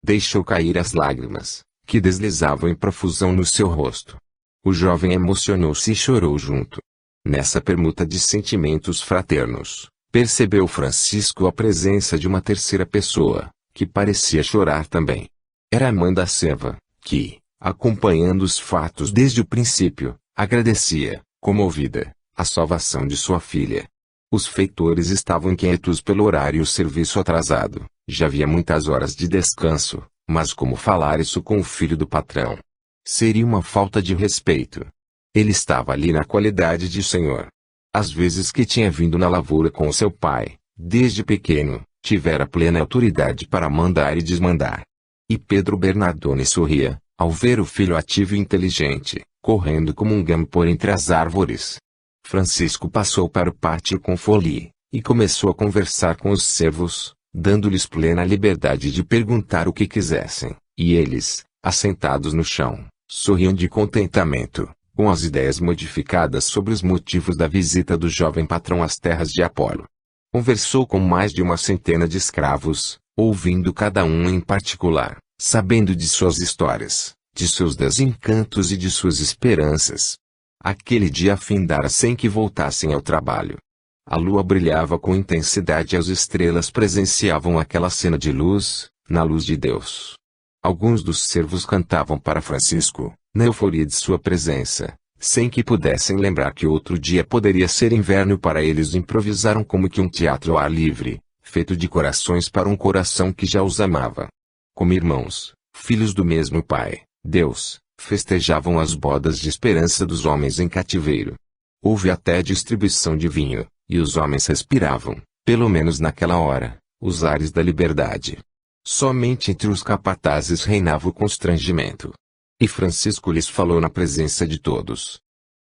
Deixou cair as lágrimas, que deslizavam em profusão no seu rosto. O jovem emocionou-se e chorou junto. Nessa permuta de sentimentos fraternos, percebeu Francisco a presença de uma terceira pessoa, que parecia chorar também. Era a mãe da serva, que, acompanhando os fatos desde o princípio, agradecia, comovida, a salvação de sua filha. Os feitores estavam inquietos pelo horário e o serviço atrasado. Já havia muitas horas de descanso, mas como falar isso com o filho do patrão? Seria uma falta de respeito. Ele estava ali na qualidade de senhor. Às vezes que tinha vindo na lavoura com seu pai, desde pequeno, tivera plena autoridade para mandar e desmandar. E Pedro Bernardone sorria, ao ver o filho ativo e inteligente, correndo como um gamo por entre as árvores. Francisco passou para o pátio com Folie, e começou a conversar com os servos, dando-lhes plena liberdade de perguntar o que quisessem, e eles, assentados no chão, sorriam de contentamento, com as ideias modificadas sobre os motivos da visita do jovem patrão às terras de Apolo. Conversou com mais de uma centena de escravos, ouvindo cada um em particular, sabendo de suas histórias, de seus desencantos e de suas esperanças. Aquele dia findara sem que voltassem ao trabalho. A lua brilhava com intensidade e as estrelas presenciavam aquela cena de luz, na luz de Deus. Alguns dos servos cantavam para Francisco, na euforia de sua presença, sem que pudessem lembrar que outro dia poderia ser inverno para eles. Improvisaram como que um teatro ao ar livre, feito de corações para um coração que já os amava. Como irmãos, filhos do mesmo Pai, Deus, festejavam as bodas de esperança dos homens em cativeiro. Houve até distribuição de vinho, e os homens respiravam, pelo menos naquela hora, os ares da liberdade. Somente entre os capatazes reinava o constrangimento. E Francisco lhes falou na presença de todos: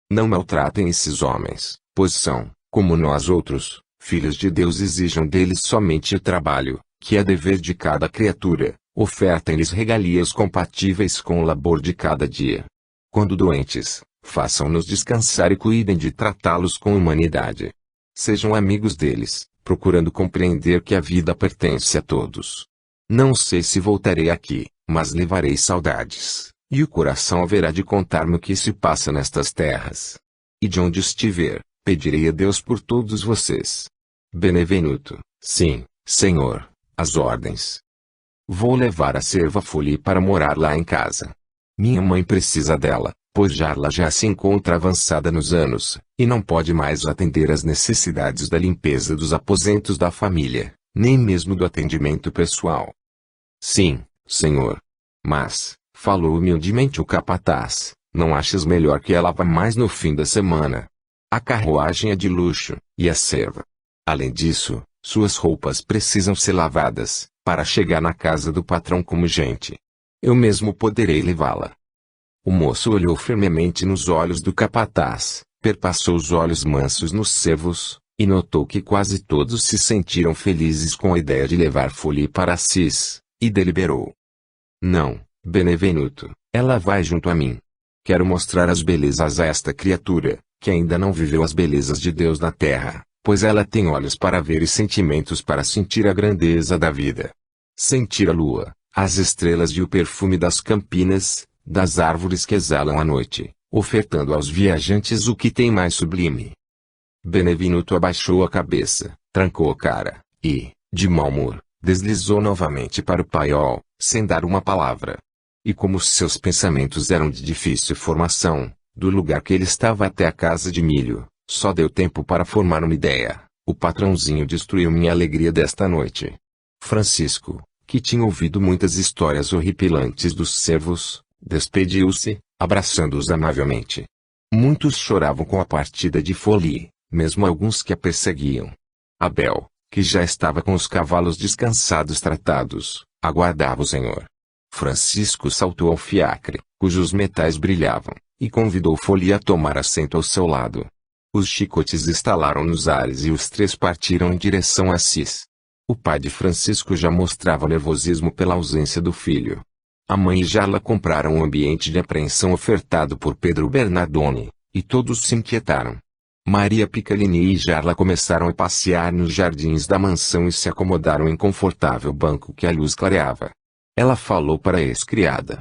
não maltratem esses homens, pois são, como nós outros, filhos de Deus. Exijam deles somente o trabalho, que é dever de cada criatura. Ofertem-lhes regalias compatíveis com o labor de cada dia. Quando doentes, façam-nos descansar e cuidem de tratá-los com humanidade. Sejam amigos deles, procurando compreender que a vida pertence a todos. Não sei se voltarei aqui, mas levarei saudades, e o coração haverá de contar-me o que se passa nestas terras. E de onde estiver, pedirei a Deus por todos vocês. Benevenuto, sim, Senhor, as ordens. Vou levar a serva Folie para morar lá em casa. Minha mãe precisa dela, pois Jarla já se encontra avançada nos anos, e não pode mais atender às necessidades da limpeza dos aposentos da família, nem mesmo do atendimento pessoal. Sim, senhor. Mas, falou humildemente o capataz, não achas melhor que ela vá mais no fim da semana? A carruagem é de luxo, e a serva. Além disso, suas roupas precisam ser lavadas, para chegar na casa do patrão como gente. Eu mesmo poderei levá-la. O moço olhou firmemente nos olhos do capataz, perpassou os olhos mansos nos servos, e notou que quase todos se sentiram felizes com a ideia de levar Folie para Assis, e deliberou: não, Benevenuto, ela vai junto a mim. Quero mostrar as belezas a esta criatura, que ainda não viveu as belezas de Deus na terra, pois ela tem olhos para ver e sentimentos para sentir a grandeza da vida. Sentir a lua, as estrelas e o perfume das campinas, das árvores que exalam a noite, ofertando aos viajantes o que tem mais sublime. Benevenuto abaixou a cabeça, trancou a cara, e, de mau humor, deslizou novamente para o paiol, sem dar uma palavra. E como seus pensamentos eram de difícil formação, do lugar que ele estava até a casa de milho, só deu tempo para formar uma ideia. O patrãozinho destruiu minha alegria desta noite. Francisco, que tinha ouvido muitas histórias horripilantes dos servos, despediu-se, abraçando-os amavelmente. Muitos choravam com a partida de Folie, mesmo alguns que a perseguiam. Abel, que já estava com os cavalos descansados tratados, aguardava o senhor. Francisco saltou ao fiacre, cujos metais brilhavam, e convidou Folie a tomar assento ao seu lado. Os chicotes estalaram nos ares e os três partiram em direção a Assis. O pai de Francisco já mostrava nervosismo pela ausência do filho. A mãe e Jarla compraram o ambiente de apreensão ofertado por Pedro Bernardone, e todos se inquietaram. Maria Piccolini e Jarla começaram a passear nos jardins da mansão e se acomodaram em confortável banco que a luz clareava. Ela falou para a ex-criada.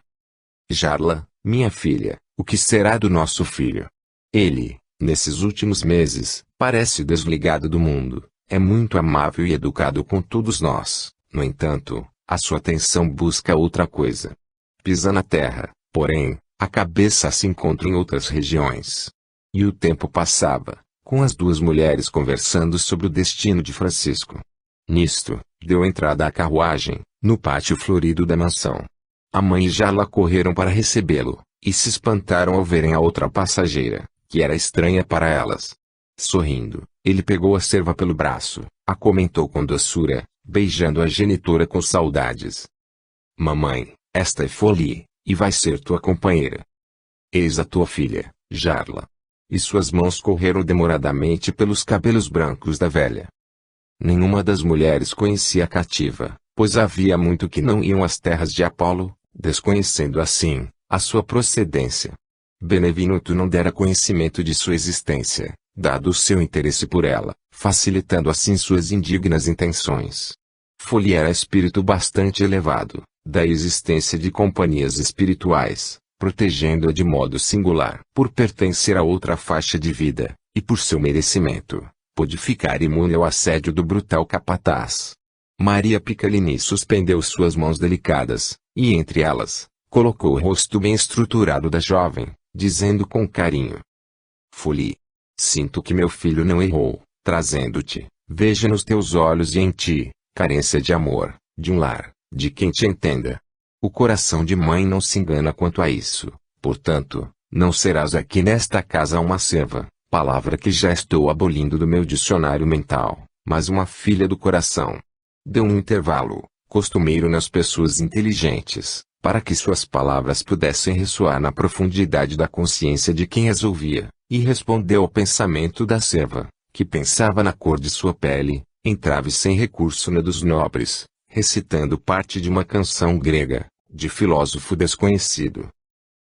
Jarla, minha filha, o que será do nosso filho? Ele, nesses últimos meses, parece desligado do mundo, é muito amável e educado com todos nós, no entanto, a sua atenção busca outra coisa. Pisa na terra, porém, a cabeça se encontra em outras regiões. E o tempo passava, com as duas mulheres conversando sobre o destino de Francisco. Nisto, deu entrada à carruagem, no pátio florido da mansão. A mãe e Jarla correram para recebê-lo, e se espantaram ao verem a outra passageira, que era estranha para elas. Sorrindo, ele pegou a serva pelo braço, a comentou com doçura, beijando a genitora com saudades. Mamãe, esta é Folie, e vai ser tua companheira. Eis a tua filha, Jarla. E suas mãos correram demoradamente pelos cabelos brancos da velha. Nenhuma das mulheres conhecia a cativa, pois havia muito que não iam às terras de Apolo, desconhecendo assim, a sua procedência. Benevenuto não dera conhecimento de sua existência, dado o seu interesse por ela, facilitando assim suas indignas intenções. Folie era espírito bastante elevado, da existência de companhias espirituais, protegendo-a de modo singular. Por pertencer a outra faixa de vida, e por seu merecimento, pôde ficar imune ao assédio do brutal capataz. Maria Piccolini suspendeu suas mãos delicadas, e entre elas, colocou o rosto bem estruturado da jovem, dizendo com carinho: Folie, sinto que meu filho não errou, trazendo-te, veja nos teus olhos e em ti, carência de amor, de um lar, de quem te entenda. O coração de mãe não se engana quanto a isso, portanto, não serás aqui nesta casa uma serva, palavra que já estou abolindo do meu dicionário mental, mas uma filha do coração. Deu um intervalo, costumeiro nas pessoas inteligentes, para que suas palavras pudessem ressoar na profundidade da consciência de quem as ouvia, e respondeu ao pensamento da serva, que pensava na cor de sua pele, entrave sem recurso na dos nobres, recitando parte de uma canção grega, de filósofo desconhecido.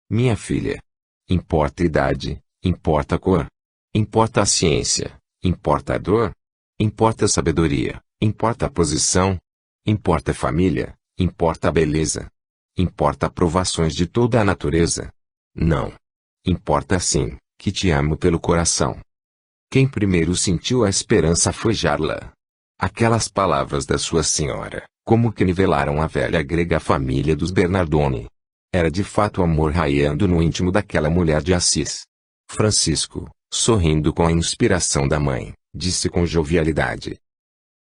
Minha filha, importa a idade, importa a cor, importa a ciência, importa a dor, importa a sabedoria, importa a posição, importa a família, importa a beleza, importa provações de toda a natureza. Não. Importa sim, que te amo pelo coração. Quem primeiro sentiu a esperança foi Jarla. Aquelas palavras da sua senhora, como que nivelaram a velha grega família dos Bernardoni. Era de fato amor raiando no íntimo daquela mulher de Assis. Francisco, sorrindo com a inspiração da mãe, disse com jovialidade: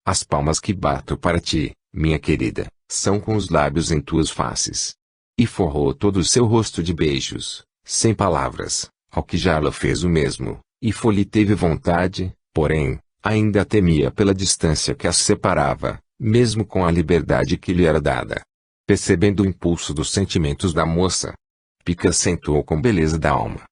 As palmas que bato para ti, minha querida, são com os lábios em tuas faces. E forrou todo o seu rosto de beijos, sem palavras, ao que Jarla fez o mesmo, e Folie teve vontade, porém, ainda temia pela distância que as separava, mesmo com a liberdade que lhe era dada. Percebendo o impulso dos sentimentos da moça, Pica sentou com beleza da alma.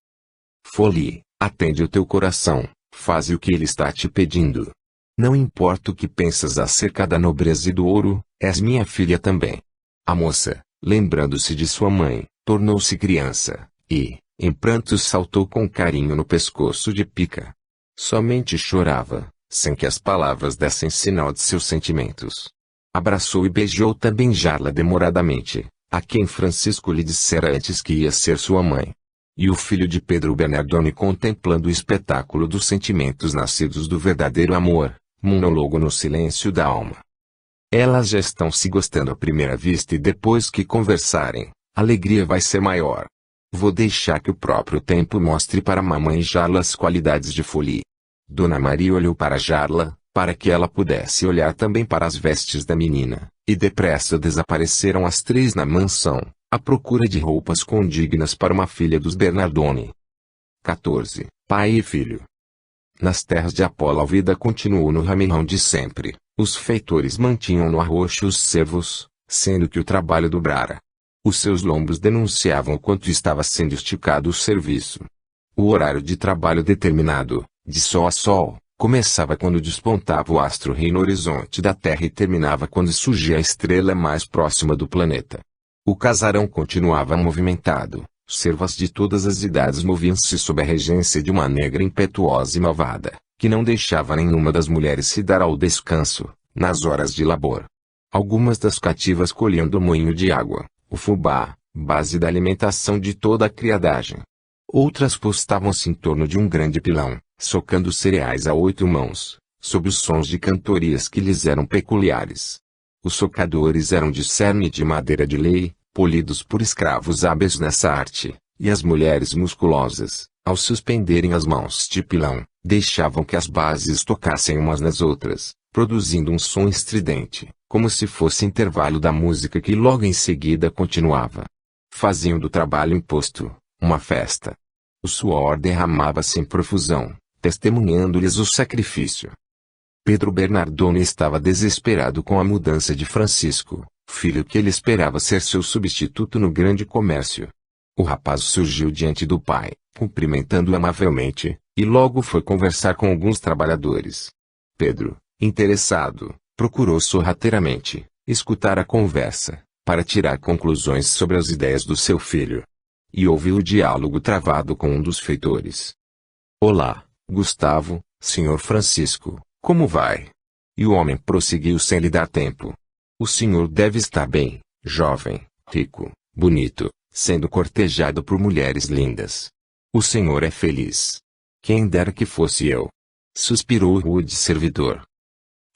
Folie, atende o teu coração, faze o que ele está te pedindo. Não importa o que pensas acerca da nobreza e do ouro, és minha filha também. A moça, lembrando-se de sua mãe, tornou-se criança, e, em prantos saltou com carinho no pescoço de Pica. Somente chorava, sem que as palavras dessem sinal de seus sentimentos. Abraçou e beijou também Jarla demoradamente, a quem Francisco lhe dissera antes que ia ser sua mãe. E o filho de Pedro Bernardoni, contemplando o espetáculo dos sentimentos nascidos do verdadeiro amor, monólogo no silêncio da alma. Elas já estão se gostando à primeira vista e depois que conversarem, a alegria vai ser maior. Vou deixar que o próprio tempo mostre para mamãe Jarla as qualidades de Folie. Dona Maria olhou para Jarla, para que ela pudesse olhar também para as vestes da menina, e depressa desapareceram as três na mansão, à procura de roupas condignas para uma filha dos Bernardoni. 14. Pai e filho. Nas terras de Apolo a vida continuou no ramirão de sempre, os feitores mantinham no arroxo os servos, sendo que o trabalho dobrara. Os seus lombos denunciavam o quanto estava sendo esticado o serviço. O horário de trabalho determinado, de sol a sol, começava quando despontava o astro rei no horizonte da Terra e terminava quando surgia a estrela mais próxima do planeta. O casarão continuava movimentado, servas de todas as idades moviam-se sob a regência de uma negra impetuosa e malvada, que não deixava nenhuma das mulheres se dar ao descanso, nas horas de labor. Algumas das cativas colhiam do moinho de água, o fubá, base da alimentação de toda a criadagem. Outras postavam-se em torno de um grande pilão, socando cereais a 8 mãos, sob os sons de cantorias que lhes eram peculiares. Os socadores eram de cerne de madeira de lei, polidos por escravos hábeis nessa arte, e as mulheres musculosas, ao suspenderem as mãos de pilão, deixavam que as bases tocassem umas nas outras, produzindo um som estridente, como se fosse intervalo da música que logo em seguida continuava. Faziam do trabalho imposto uma festa. O suor derramava-se em profusão, testemunhando-lhes o sacrifício. Pedro Bernardone estava desesperado com a mudança de Francisco, filho que ele esperava ser seu substituto no grande comércio. O rapaz surgiu diante do pai, cumprimentando-o amavelmente, e logo foi conversar com alguns trabalhadores. Pedro, interessado, procurou sorrateiramente escutar a conversa, para tirar conclusões sobre as ideias do seu filho. E ouviu o diálogo travado com um dos feitores. Olá, Gustavo, Sr. Francisco, como vai? E o homem prosseguiu sem lhe dar tempo. O senhor deve estar bem, jovem, rico, bonito, sendo cortejado por mulheres lindas. O senhor é feliz. Quem dera que fosse eu. Suspirou o rude servidor.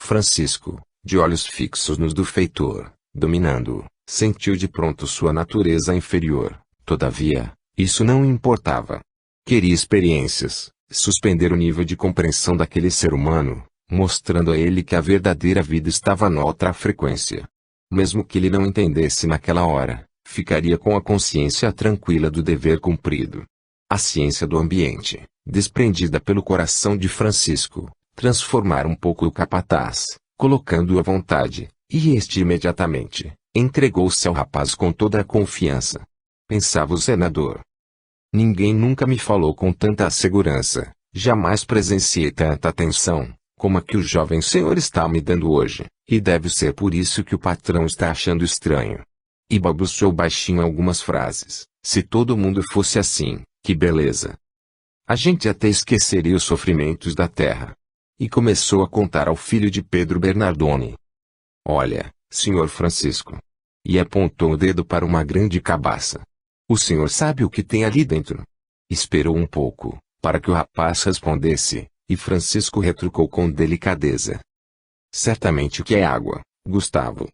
Francisco, de olhos fixos nos do feitor, dominando-o, sentiu de pronto sua natureza inferior. Todavia, isso não importava. Queria experiências, suspender o nível de compreensão daquele ser humano, mostrando a ele que a verdadeira vida estava noutra frequência. Mesmo que ele não entendesse naquela hora, ficaria com a consciência tranquila do dever cumprido. A ciência do ambiente, desprendida pelo coração de Francisco, transformara um pouco o capataz, colocando-o à vontade, e este imediatamente entregou-se ao rapaz com toda a confiança. Pensava o senador. Ninguém nunca me falou com tanta segurança, jamais presenciei tanta atenção, como a que o jovem senhor está me dando hoje, e deve ser por isso que o patrão está achando estranho. E balbuciou baixinho algumas frases. Se todo mundo fosse assim, que beleza! A gente até esqueceria os sofrimentos da terra. E começou a contar ao filho de Pedro Bernardone. Olha, senhor Francisco. E apontou o dedo para uma grande cabaça. O senhor sabe o que tem ali dentro? Esperou um pouco, para que o rapaz respondesse, e Francisco retrucou com delicadeza. Certamente que é água, Gustavo.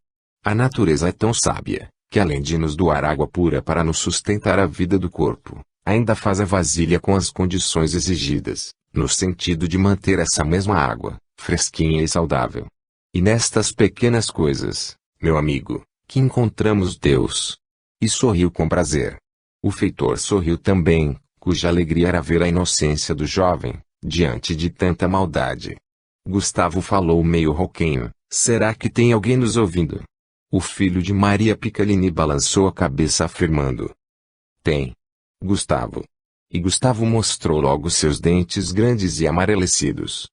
A natureza é tão sábia, que além de nos doar água pura para nos sustentar a vida do corpo, ainda faz a vasilha com as condições exigidas, no sentido de manter essa mesma água, fresquinha e saudável. E nestas pequenas coisas, meu amigo, que encontramos Deus. E sorriu com prazer. O feitor sorriu também, cuja alegria era ver a inocência do jovem, diante de tanta maldade. Gustavo falou meio rouquenho, será que tem alguém nos ouvindo? O filho de Maria Piccolini balançou a cabeça afirmando. Tem. Gustavo. E Gustavo mostrou logo seus dentes grandes e amarelecidos.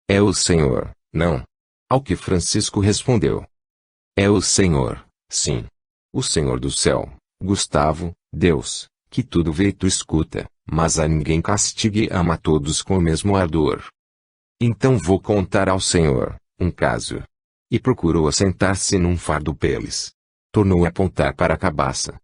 É o senhor, não? Ao que Francisco respondeu. É o senhor, sim. O Senhor do céu, Gustavo, Deus, que tudo vê e tu escuta, mas a ninguém castiga e ama a todos com o mesmo ardor. Então vou contar ao Senhor um caso. E procurou assentar-se num fardo peles. Tornou a apontar para a cabaça.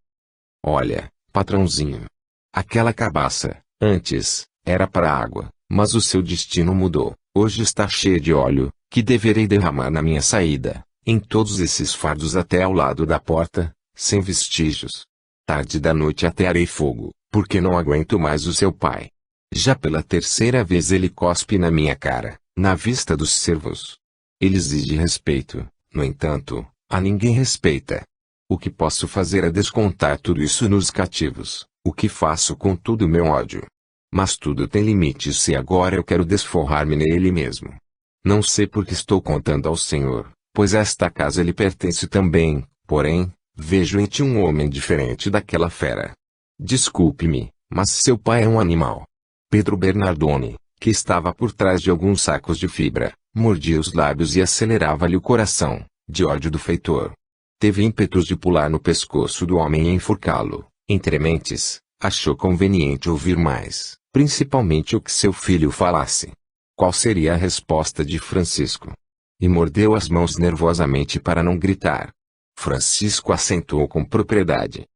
Olha, patrãozinho. Aquela cabaça, antes, era para água, mas o seu destino mudou. Hoje está cheia de óleo, que deverei derramar na minha saída, em todos esses fardos até ao lado da porta, sem vestígios. Tarde da noite atearei fogo, porque não aguento mais o seu pai. Já pela terceira vez ele cospe na minha cara, na vista dos servos. Ele exige respeito, no entanto, a ninguém respeita. O que posso fazer é descontar tudo isso nos cativos, o que faço com todo o meu ódio. Mas tudo tem limites se agora eu quero desforrar-me nele mesmo. Não sei por que estou contando ao Senhor, pois esta casa lhe pertence também, porém, vejo em ti um homem diferente daquela fera. Desculpe-me, mas seu pai é um animal. Pedro Bernardone, que estava por trás de alguns sacos de fibra, mordia os lábios e acelerava-lhe o coração, de ódio do feitor. Teve ímpetos de pular no pescoço do homem e enforcá-lo. Entre mentes, achou conveniente ouvir mais, principalmente o que seu filho falasse. Qual seria a resposta de Francisco? e mordeu as mãos nervosamente para não gritar. Francisco assentou com propriedade.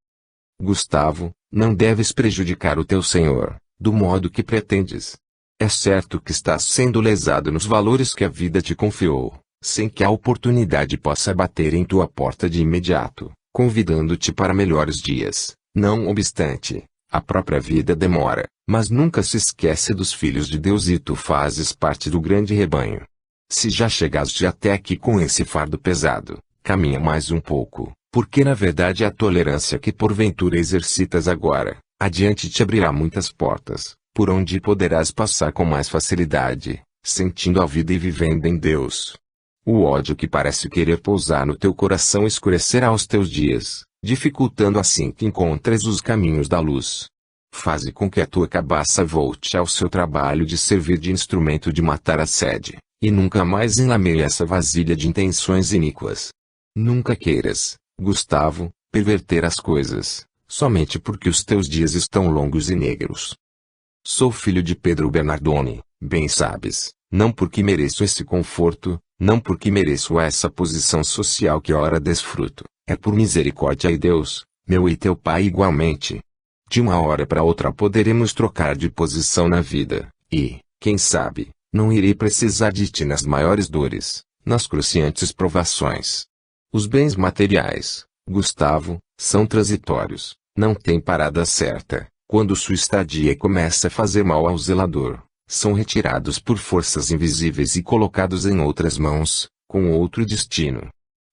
Gustavo, não deves prejudicar o teu senhor, do modo que pretendes. É certo que estás sendo lesado nos valores que a vida te confiou, sem que a oportunidade possa bater em tua porta de imediato, convidando-te para melhores dias. Não obstante, a própria vida demora, mas nunca se esquece dos filhos de Deus e tu fazes parte do grande rebanho. Se já chegaste até aqui com esse fardo pesado, caminha mais um pouco, porque na verdade a tolerância que porventura exercitas agora, adiante te abrirá muitas portas, por onde poderás passar com mais facilidade, sentindo a vida e vivendo em Deus. O ódio que parece querer pousar no teu coração escurecerá os teus dias, dificultando assim que encontres os caminhos da luz. Faze com que a tua cabeça volte ao seu trabalho de servir de instrumento de matar a sede, e nunca mais enlameie essa vasilha de intenções iníquas. Nunca queiras, Gustavo, perverter as coisas, somente porque os teus dias estão longos e negros. Sou filho de Pedro Bernardoni, bem sabes, não porque mereço esse conforto, não porque mereço essa posição social que ora desfruto, é por misericórdia e Deus, meu e teu pai igualmente. De uma hora para outra poderemos trocar de posição na vida, e, quem sabe, não irei precisar de ti nas maiores dores, nas cruciantes provações. Os bens materiais, Gustavo, são transitórios, não têm parada certa. Quando sua estadia começa a fazer mal ao zelador, são retirados por forças invisíveis e colocados em outras mãos, com outro destino.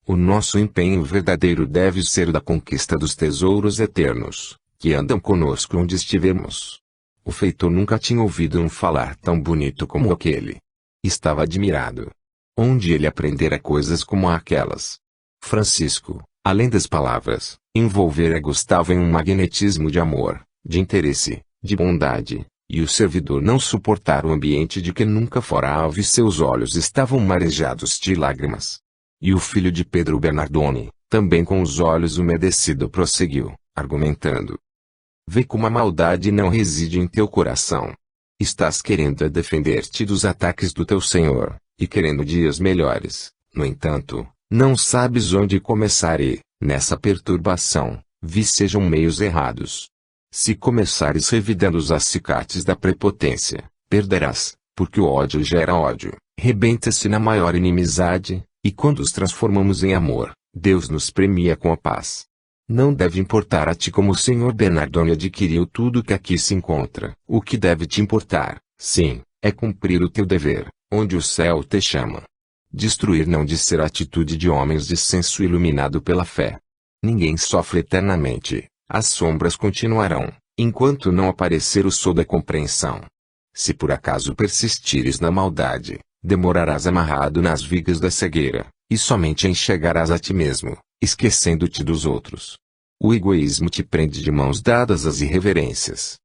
O nosso empenho verdadeiro deve ser o da conquista dos tesouros eternos, que andam conosco onde estivermos. O feitor nunca tinha ouvido um falar tão bonito como aquele. Estava admirado. Onde ele aprendera coisas como aquelas? Francisco, além das palavras, envolvera Gustavo em um magnetismo de amor, de interesse, de bondade, e o servidor não suportara o ambiente de que nunca fora alvo e seus olhos estavam marejados de lágrimas. E o filho de Pedro Bernardoni, também com os olhos umedecidos prosseguiu, argumentando. Vê como a maldade não reside em teu coração. Estás querendo defender-te dos ataques do teu senhor, e querendo dias melhores. No entanto, não sabes onde começar e, nessa perturbação, sejam meios errados. Se começares revidando os acicates da prepotência, perderás, porque o ódio gera ódio, rebenta-se na maior inimizade, e quando os transformamos em amor, Deus nos premia com a paz. Não deve importar a ti como o Sr. Bernardoni adquiriu tudo que aqui se encontra. O que deve te importar, sim, é cumprir o teu dever, onde o céu te chama. Destruir não de ser a atitude de homens de senso iluminado pela fé. Ninguém sofre eternamente. As sombras continuarão, enquanto não aparecer o sol da compreensão. Se por acaso persistires na maldade, demorarás amarrado nas vigas da cegueira, e somente enxergarás a ti mesmo, esquecendo-te dos outros. O egoísmo te prende de mãos dadas às irreverências.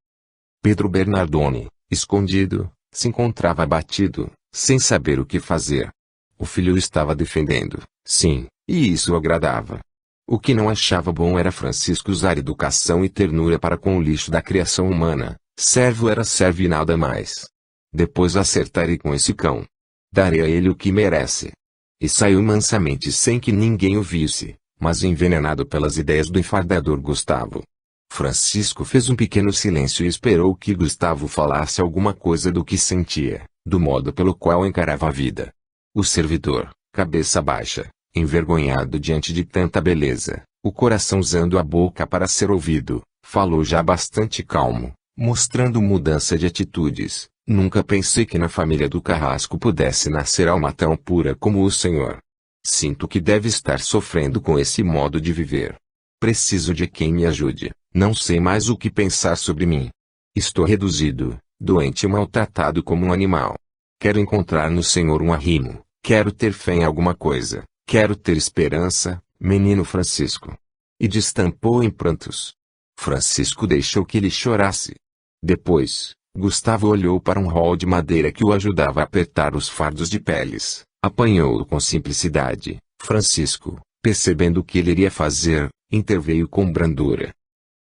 Pedro Bernardoni, escondido, se encontrava abatido, sem saber o que fazer. O filho o estava defendendo, sim, e isso o agradava. O que não achava bom era Francisco usar educação e ternura para com o lixo da criação humana. Servo era servo e nada mais. Depois acertarei com esse cão. Darei a ele o que merece. E saiu mansamente sem que ninguém o visse, mas envenenado pelas ideias do enfardador Gustavo. Francisco fez um pequeno silêncio e esperou que Gustavo falasse alguma coisa do que sentia, do modo pelo qual encarava a vida. O servidor, cabeça baixa, envergonhado diante de tanta beleza, o coração usando a boca para ser ouvido, falou já bastante calmo, mostrando mudança de atitudes. Nunca pensei que na família do Carrasco pudesse nascer alma tão pura como o senhor. Sinto que deve estar sofrendo com esse modo de viver. Preciso de quem me ajude, não sei mais o que pensar sobre mim. Estou reduzido, doente e maltratado como um animal. Quero encontrar no senhor um arrimo, quero ter fé em alguma coisa. Quero ter esperança, menino Francisco. E destampou em prantos. Francisco deixou que ele chorasse. Depois, Gustavo olhou para um rol de madeira que o ajudava a apertar os fardos de peles, apanhou-o com simplicidade. Francisco, percebendo o que ele iria fazer, interveio com brandura.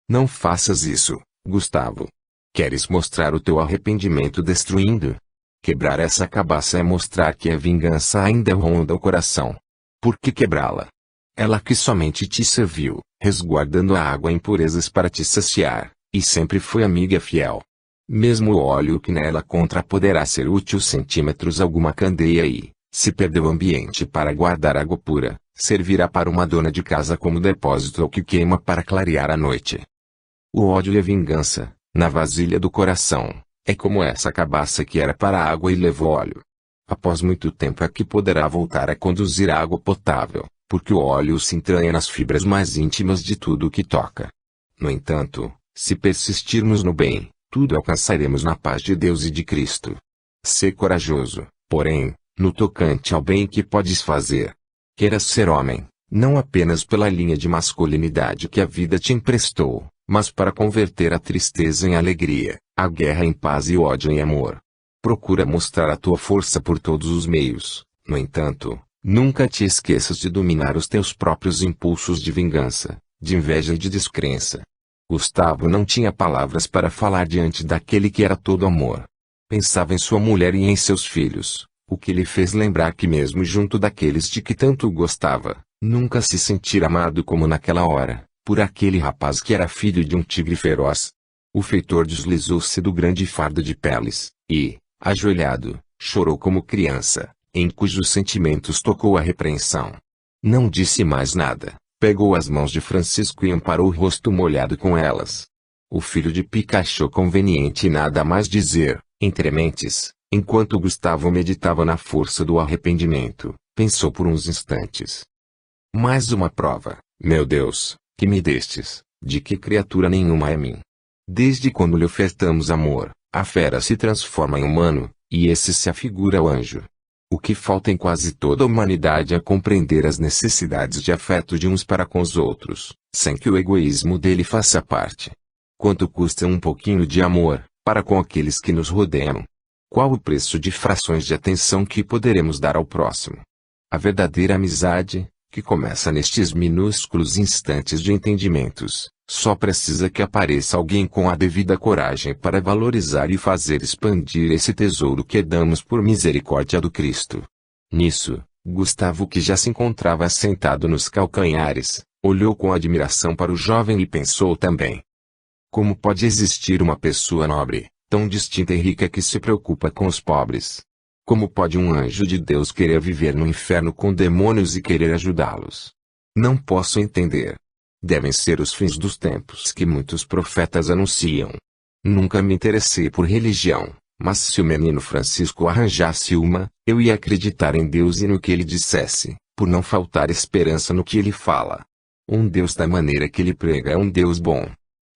Não faças isso, Gustavo. Queres mostrar o teu arrependimento destruindo? Quebrar essa cabaça é mostrar que a vingança ainda ronda o coração. Por que quebrá-la? Ela que somente te serviu, resguardando a água impurezas para te saciar, e sempre foi amiga fiel. Mesmo o óleo que nela contra poderá ser útil centímetros alguma candeia e, se perder o ambiente para guardar água pura, servirá para uma dona de casa como depósito ou que queima para clarear a noite. O ódio e a vingança, na vasilha do coração, é como essa cabaça que era para a água e levou óleo. Após muito tempo é que poderá voltar a conduzir a água potável, porque o óleo se entranha nas fibras mais íntimas de tudo o que toca. No entanto, se persistirmos no bem, tudo alcançaremos na paz de Deus e de Cristo. Sê corajoso, porém, no tocante ao bem que podes fazer. Queiras ser homem, não apenas pela linha de masculinidade que a vida te emprestou, mas para converter a tristeza em alegria, a guerra em paz e o ódio em amor. Procura mostrar a tua força por todos os meios, no entanto, nunca te esqueças de dominar os teus próprios impulsos de vingança, de inveja e de descrença. Gustavo não tinha palavras para falar diante daquele que era todo amor. Pensava em sua mulher e em seus filhos, o que lhe fez lembrar que mesmo junto daqueles de que tanto gostava, nunca se sentir amado como naquela hora, por aquele rapaz que era filho de um tigre feroz. O feitor deslizou-se do grande fardo de peles, e, ajoelhado, chorou como criança, em cujos sentimentos tocou a repreensão. Não disse mais nada, pegou as mãos de Francisco e amparou o rosto molhado com elas. O filho de Pica achou conveniente nada mais dizer, entre mentes, enquanto Gustavo meditava na força do arrependimento, pensou por uns instantes. Mais uma prova, meu Deus, que me destes, de que criatura nenhuma é mim. Desde quando lhe ofertamos amor, a fera se transforma em humano, e esse se afigura ao anjo. O que falta em quase toda a humanidade é compreender as necessidades de afeto de uns para com os outros, sem que o egoísmo dele faça parte. Quanto custa um pouquinho de amor, para com aqueles que nos rodeiam? Qual o preço de frações de atenção que poderemos dar ao próximo? A verdadeira amizade, que começa nestes minúsculos instantes de entendimentos, só precisa que apareça alguém com a devida coragem para valorizar e fazer expandir esse tesouro que damos por misericórdia do Cristo. Nisso, Gustavo, que já se encontrava sentado nos calcanhares, olhou com admiração para o jovem e pensou também: como pode existir uma pessoa nobre, tão distinta e rica que se preocupa com os pobres? Como pode um anjo de Deus querer viver no inferno com demônios e querer ajudá-los? Não posso entender. Devem ser os fins dos tempos que muitos profetas anunciam. Nunca me interessei por religião, mas se o menino Francisco arranjasse uma, eu ia acreditar em Deus e no que ele dissesse, por não faltar esperança no que ele fala. Um Deus da maneira que ele prega é um Deus bom.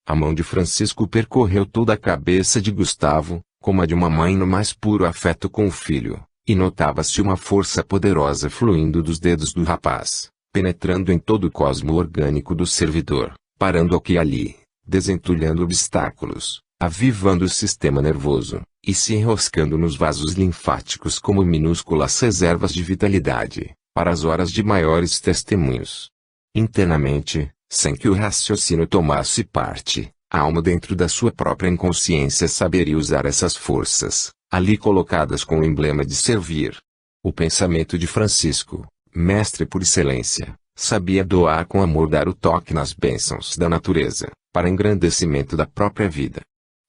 A mão de Francisco percorreu toda a cabeça de Gustavo, como a de uma mãe no mais puro afeto com o filho, e notava-se uma força poderosa fluindo dos dedos do rapaz, penetrando em todo o cosmo orgânico do servidor, parando aqui e ali, desentulhando obstáculos, avivando o sistema nervoso, e se enroscando nos vasos linfáticos como minúsculas reservas de vitalidade, para as horas de maiores testemunhos. Internamente, sem que o raciocínio tomasse parte, a alma dentro da sua própria inconsciência saberia usar essas forças, ali colocadas com o emblema de servir. O pensamento de Francisco, mestre por excelência, sabia doar com amor, dar o toque nas bênçãos da natureza, para engrandecimento da própria vida.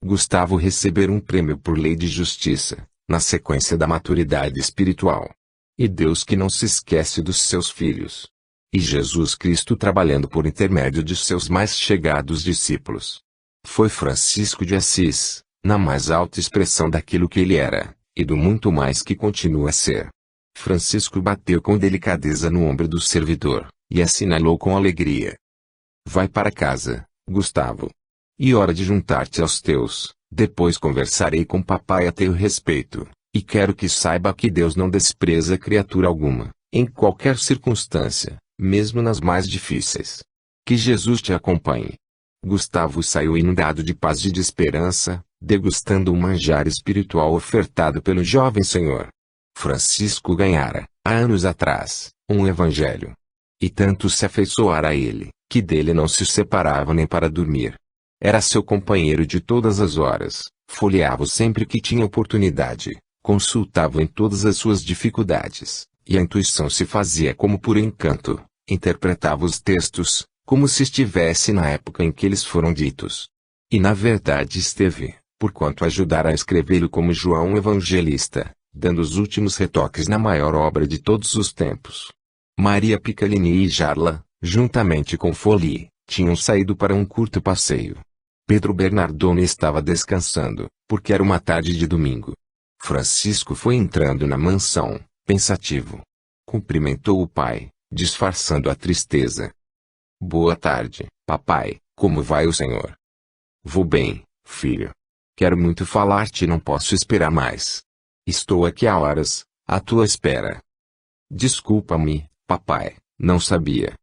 Gustavo recebera um prêmio por lei de justiça, na sequência da maturidade espiritual. E Deus que não se esquece dos seus filhos. E Jesus Cristo trabalhando por intermédio de seus mais chegados discípulos. Foi Francisco de Assis, na mais alta expressão daquilo que ele era, e do muito mais que continua a ser. Francisco bateu com delicadeza no ombro do servidor, e assinalou com alegria: vai para casa, Gustavo. E hora de juntar-te aos teus, depois conversarei com papai a teu respeito, e quero que saiba que Deus não despreza criatura alguma, em qualquer circunstância, mesmo nas mais difíceis. Que Jesus te acompanhe. Gustavo saiu inundado de paz e de esperança, degustando o manjar espiritual ofertado pelo jovem senhor. Francisco ganhara, há anos atrás, um evangelho. E tanto se afeiçoara a ele, que dele não se separava nem para dormir. Era seu companheiro de todas as horas, folheava-o sempre que tinha oportunidade, consultava em todas as suas dificuldades, e a intuição se fazia como por encanto, interpretava os textos, como se estivesse na época em que eles foram ditos. E na verdade esteve, porquanto ajudara a escrevê-lo como João Evangelista, dando os últimos retoques na maior obra de todos os tempos. Maria Piccolini e Jarla, juntamente com Folie, tinham saído para um curto passeio. Pedro Bernardone estava descansando, porque era uma tarde de domingo. Francisco foi entrando na mansão, pensativo. Cumprimentou o pai, disfarçando a tristeza. Boa tarde, papai, como vai o senhor? Vou bem, filho. Quero muito falar-te e não posso esperar mais. Estou aqui há horas, à tua espera. Desculpa-me, papai, não sabia.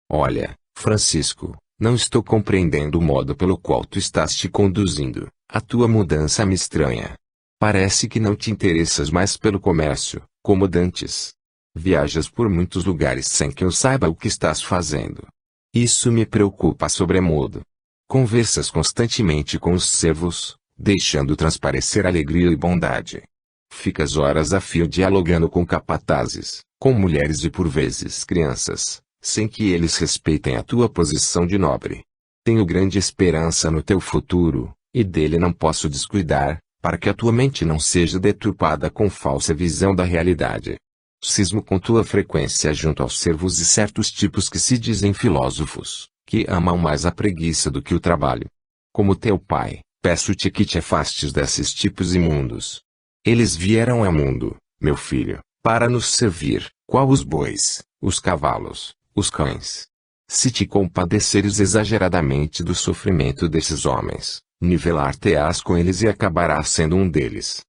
Olha, Francisco, não estou compreendendo o modo pelo qual tu estás te conduzindo. A tua mudança me estranha. Parece que não te interessas mais pelo comércio, como dantes. Viajas por muitos lugares sem que eu saiba o que estás fazendo. Isso me preocupa sobremodo. Conversas constantemente com os servos, deixando transparecer alegria e bondade. Ficas horas a fio dialogando com capatazes, com mulheres e por vezes crianças, sem que eles respeitem a tua posição de nobre. Tenho grande esperança no teu futuro, e dele não posso descuidar, para que a tua mente não seja deturpada com falsa visão da realidade. Cismo com tua frequência junto aos servos e certos tipos que se dizem filósofos, que amam mais a preguiça do que o trabalho. Como teu pai, peço-te que te afastes desses tipos imundos. Eles vieram ao mundo, meu filho, para nos servir, qual os bois, os cavalos, os cães. Se te compadeceres exageradamente do sofrimento desses homens, nivelar-te-ás com eles e acabarás sendo um deles.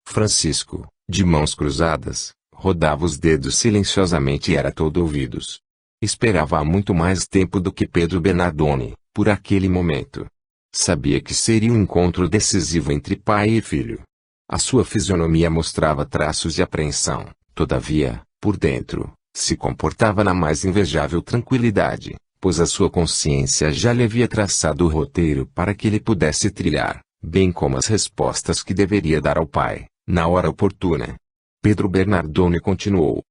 Francisco, de mãos cruzadas, rodava os dedos silenciosamente e era todo ouvidos. Esperava há muito mais tempo do que Pedro Bernardone, por aquele momento. Sabia que seria um encontro decisivo entre pai e filho. A sua fisionomia mostrava traços de apreensão, todavia, por dentro, se comportava na mais invejável tranquilidade, pois a sua consciência já lhe havia traçado o roteiro para que ele pudesse trilhar, bem como as respostas que deveria dar ao pai, na hora oportuna. Pedro Bernardone continuou.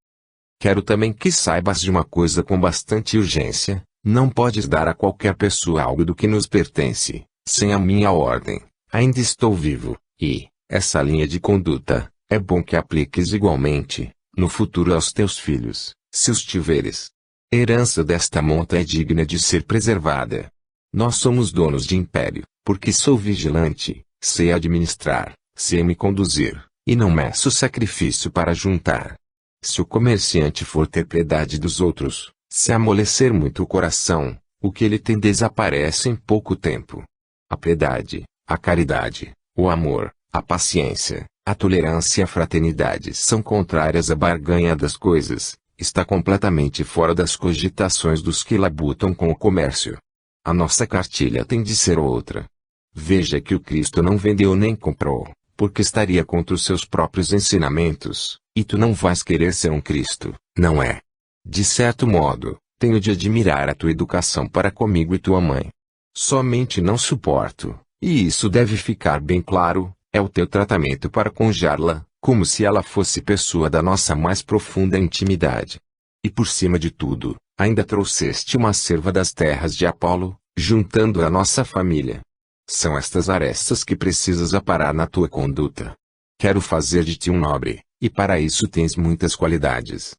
Quero também que saibas de uma coisa com bastante urgência, não podes dar a qualquer pessoa algo do que nos pertence, sem a minha ordem. Ainda estou vivo, e, essa linha de conduta, é bom que apliques igualmente, no futuro aos teus filhos, se os tiveres. Herança desta monta é digna de ser preservada. Nós somos donos de império, porque sou vigilante, sei administrar, sei me conduzir, e não meço sacrifício para juntar. Se o comerciante for ter piedade dos outros, se amolecer muito o coração, o que ele tem desaparece em pouco tempo. A piedade, a caridade, o amor, a paciência, a tolerância e a fraternidade são contrárias à barganha das coisas, está completamente fora das cogitações dos que labutam com o comércio. A nossa cartilha tem de ser outra. Veja que o Cristo não vendeu nem comprou, porque estaria contra os seus próprios ensinamentos, e tu não vais querer ser um Cristo, não é? De certo modo, tenho de admirar a tua educação para comigo e tua mãe. Somente não suporto, e isso deve ficar bem claro, é o teu tratamento para com Jarla, como se ela fosse pessoa da nossa mais profunda intimidade. E por cima de tudo, ainda trouxeste uma serva das terras de Apolo, juntando a nossa família. São estas arestas que precisas aparar na tua conduta. Quero fazer de ti um nobre, e para isso tens muitas qualidades.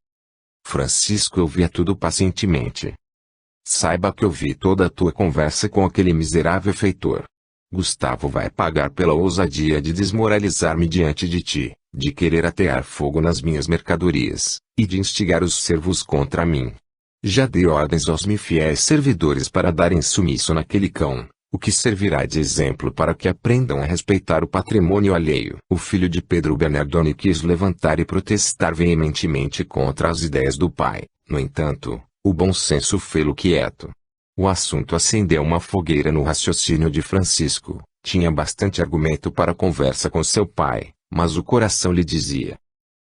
Francisco ouvia tudo pacientemente. Saiba que ouvi toda a tua conversa com aquele miserável feitor. Gustavo vai pagar pela ousadia de desmoralizar-me diante de ti, de querer atear fogo nas minhas mercadorias, e de instigar os servos contra mim. Já dei ordens aos meus fiéis servidores para darem sumiço naquele cão, o que servirá de exemplo para que aprendam a respeitar o patrimônio alheio. O filho de Pedro Bernardone quis levantar e protestar veementemente contra as ideias do pai, no entanto, o bom senso fê-lo quieto. O assunto acendeu uma fogueira no raciocínio de Francisco, tinha bastante argumento para a conversa com seu pai, mas o coração lhe dizia: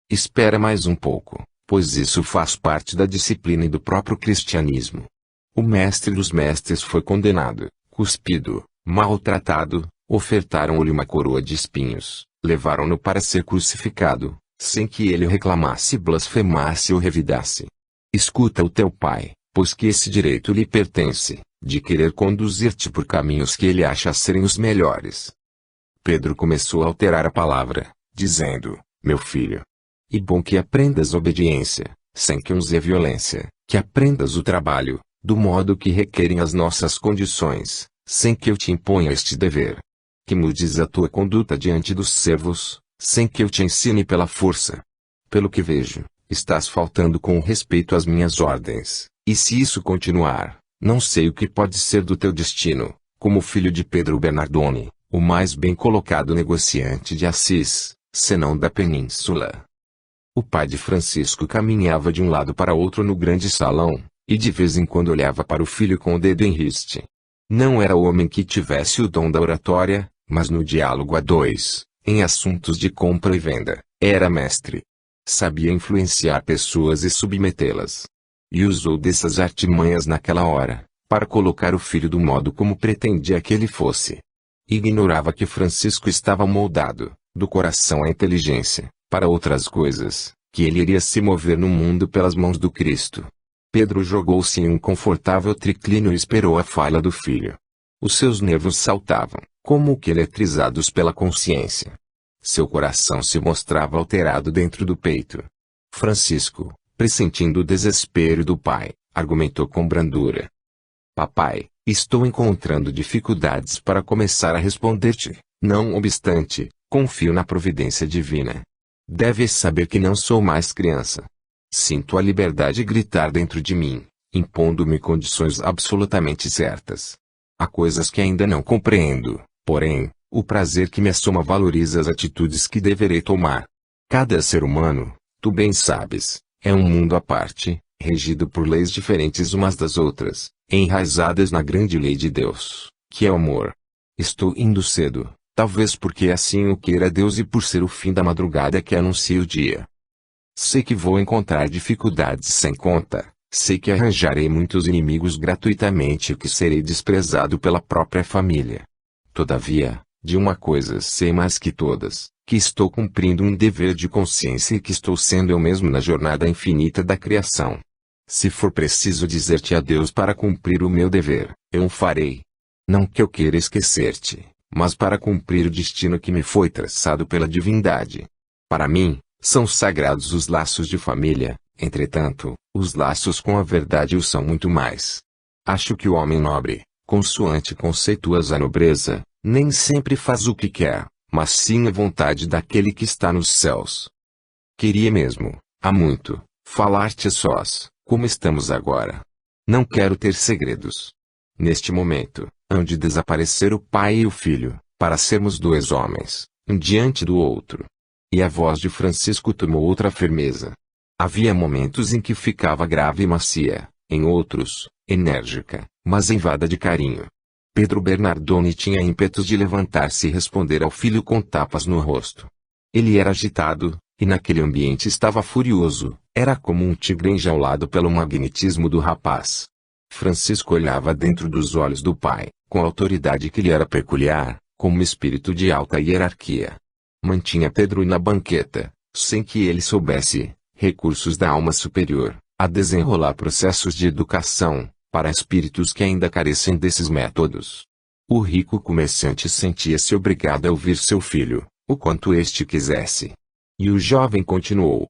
espera mais um pouco, pois isso faz parte da disciplina e do próprio cristianismo. O mestre dos mestres foi condenado, cuspido, maltratado, ofertaram-lhe uma coroa de espinhos, Levaram-no para ser crucificado, sem que ele reclamasse, blasfemasse ou revidasse. Escuta o teu pai, pois que esse direito lhe pertence, de querer conduzir-te por caminhos que ele acha serem os melhores. Pedro começou a alterar a palavra, dizendo: meu filho, e bom que aprendas obediência, sem que use a violência, que aprendas o trabalho, do modo que requerem as nossas condições, sem que eu te imponha este dever. Que mudes a tua conduta diante dos servos, sem que eu te ensine pela força. Pelo que vejo, estás faltando com respeito às minhas ordens, e se isso continuar, não sei o que pode ser do teu destino, como filho de Pedro Bernardone, o mais bem colocado negociante de Assis, senão da península. O pai de Francisco caminhava de um lado para outro no grande salão, e de vez em quando olhava para o filho com o dedo em riste. Não era homem que tivesse o dom da oratória, mas no diálogo a dois, em assuntos de compra e venda, era mestre. Sabia influenciar pessoas e submetê-las. E usou dessas artimanhas naquela hora, para colocar o filho do modo como pretendia que ele fosse. Ignorava que Francisco estava moldado, do coração à inteligência, para outras coisas, que ele iria se mover no mundo pelas mãos do Cristo. Pedro jogou-se em um confortável triclínio e esperou a fala do filho. Os seus nervos saltavam, como que eletrizados pela consciência. Seu coração se mostrava alterado dentro do peito. Francisco, pressentindo o desespero do pai, argumentou com brandura: papai, estou encontrando dificuldades para começar a responder-te, não obstante, confio na providência divina. Deves saber que não sou mais criança. Sinto a liberdade de gritar dentro de mim, impondo-me condições absolutamente certas. Há coisas que ainda não compreendo, porém, o prazer que me assoma valoriza as atitudes que deverei tomar. Cada ser humano, tu bem sabes, é um mundo à parte, regido por leis diferentes umas das outras, enraizadas na grande lei de Deus, que é o amor. Estou indo cedo, talvez porque assim o queira Deus e por ser o fim da madrugada que anuncia o dia. Sei que vou encontrar dificuldades sem conta, sei que arranjarei muitos inimigos gratuitamente e que serei desprezado pela própria família. Todavia, de uma coisa sei mais que todas, que estou cumprindo um dever de consciência e que estou sendo eu mesmo na jornada infinita da criação. Se for preciso dizer-te adeus para cumprir o meu dever, eu o farei. Não que eu queira esquecer-te, mas para cumprir o destino que me foi traçado pela divindade. Para mim, são sagrados os laços de família, entretanto, os laços com a verdade o são muito mais. Acho que o homem nobre, consoante conceituas a nobreza, nem sempre faz o que quer, mas sim a vontade daquele que está nos céus. Queria mesmo, há muito, falar-te a sós, como estamos agora. Não quero ter segredos. Neste momento, hão de desaparecer o pai e o filho, para sermos dois homens, um diante do outro. E a voz de Francisco tomou outra firmeza. Havia momentos em que ficava grave e macia, em outros, enérgica, mas invada de carinho. Pedro Bernardone tinha ímpetos de levantar-se e responder ao filho com tapas no rosto. Ele era agitado, e naquele ambiente estava furioso, era como um tigre enjaulado pelo magnetismo do rapaz. Francisco olhava dentro dos olhos do pai, com a autoridade que lhe era peculiar, como espírito de alta hierarquia. Mantinha Pedro na banqueta, sem que ele soubesse, recursos da alma superior, a desenrolar processos de educação, para espíritos que ainda carecem desses métodos. O rico comerciante sentia-se obrigado a ouvir seu filho, o quanto este quisesse. E o jovem continuou: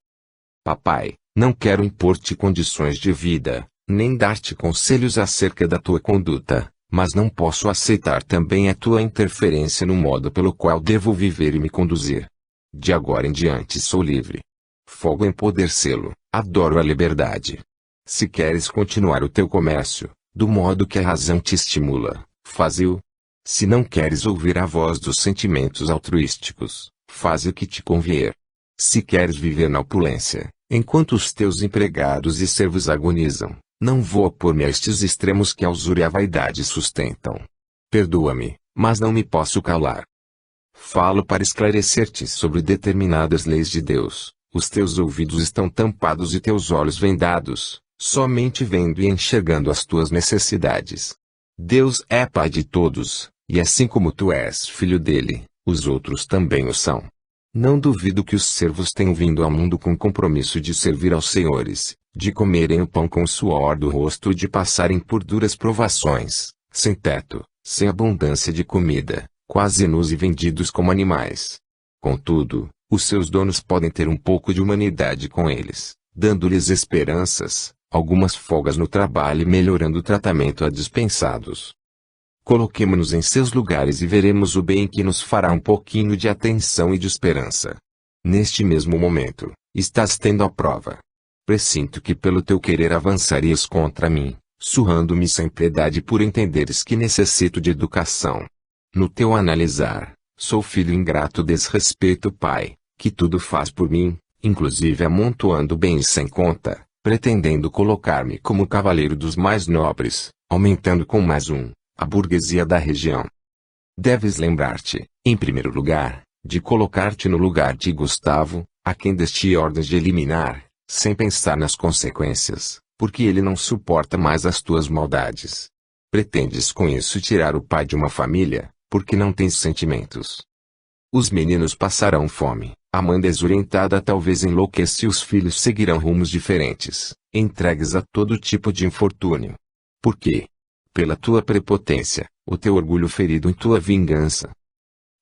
papai, não quero impor-te condições de vida, nem dar-te conselhos acerca da tua conduta, mas não posso aceitar também a tua interferência no modo pelo qual devo viver e me conduzir. De agora em diante sou livre. Folgo em poder sê-lo, adoro a liberdade. Se queres continuar o teu comércio, do modo que a razão te estimula, faze-o. Se não queres ouvir a voz dos sentimentos altruísticos, faze o que te convier. Se queres viver na opulência, enquanto os teus empregados e servos agonizam, não vou opor-me a estes extremos que a usura e a vaidade sustentam. Perdoa-me, mas não me posso calar. Falo para esclarecer-te sobre determinadas leis de Deus. Os teus ouvidos estão tampados e teus olhos vendados, somente vendo e enxergando as tuas necessidades. Deus é Pai de todos, e assim como tu és filho dele, os outros também o são. Não duvido que os servos tenham vindo ao mundo com o compromisso de servir aos senhores, de comerem o pão com o suor do rosto e de passarem por duras provações, sem teto, sem abundância de comida, quase nus e vendidos como animais. Contudo, os seus donos podem ter um pouco de humanidade com eles, dando-lhes esperanças, algumas folgas no trabalho e melhorando o tratamento a dispensados. Coloquemo-nos em seus lugares e veremos o bem que nos fará um pouquinho de atenção e de esperança. Neste mesmo momento, estás tendo a prova. Presinto que pelo teu querer avançarias contra mim, surrando-me sem piedade por entenderes que necessito de educação. No teu analisar, sou filho ingrato, desrespeito o pai, que tudo faz por mim, inclusive amontoando bens sem conta, pretendendo colocar-me como cavaleiro dos mais nobres, aumentando com mais um a burguesia da região. Deves lembrar-te, em primeiro lugar, de colocar-te no lugar de Gustavo, a quem deste ordens de eliminar, sem pensar nas consequências, porque ele não suporta mais as tuas maldades. Pretendes com isso tirar o pai de uma família, porque não tens sentimentos. Os meninos passarão fome, a mãe desorientada talvez enlouqueça e os filhos seguirão rumos diferentes, entregues a todo tipo de infortúnio. Por quê? Pela tua prepotência, o teu orgulho ferido em tua vingança.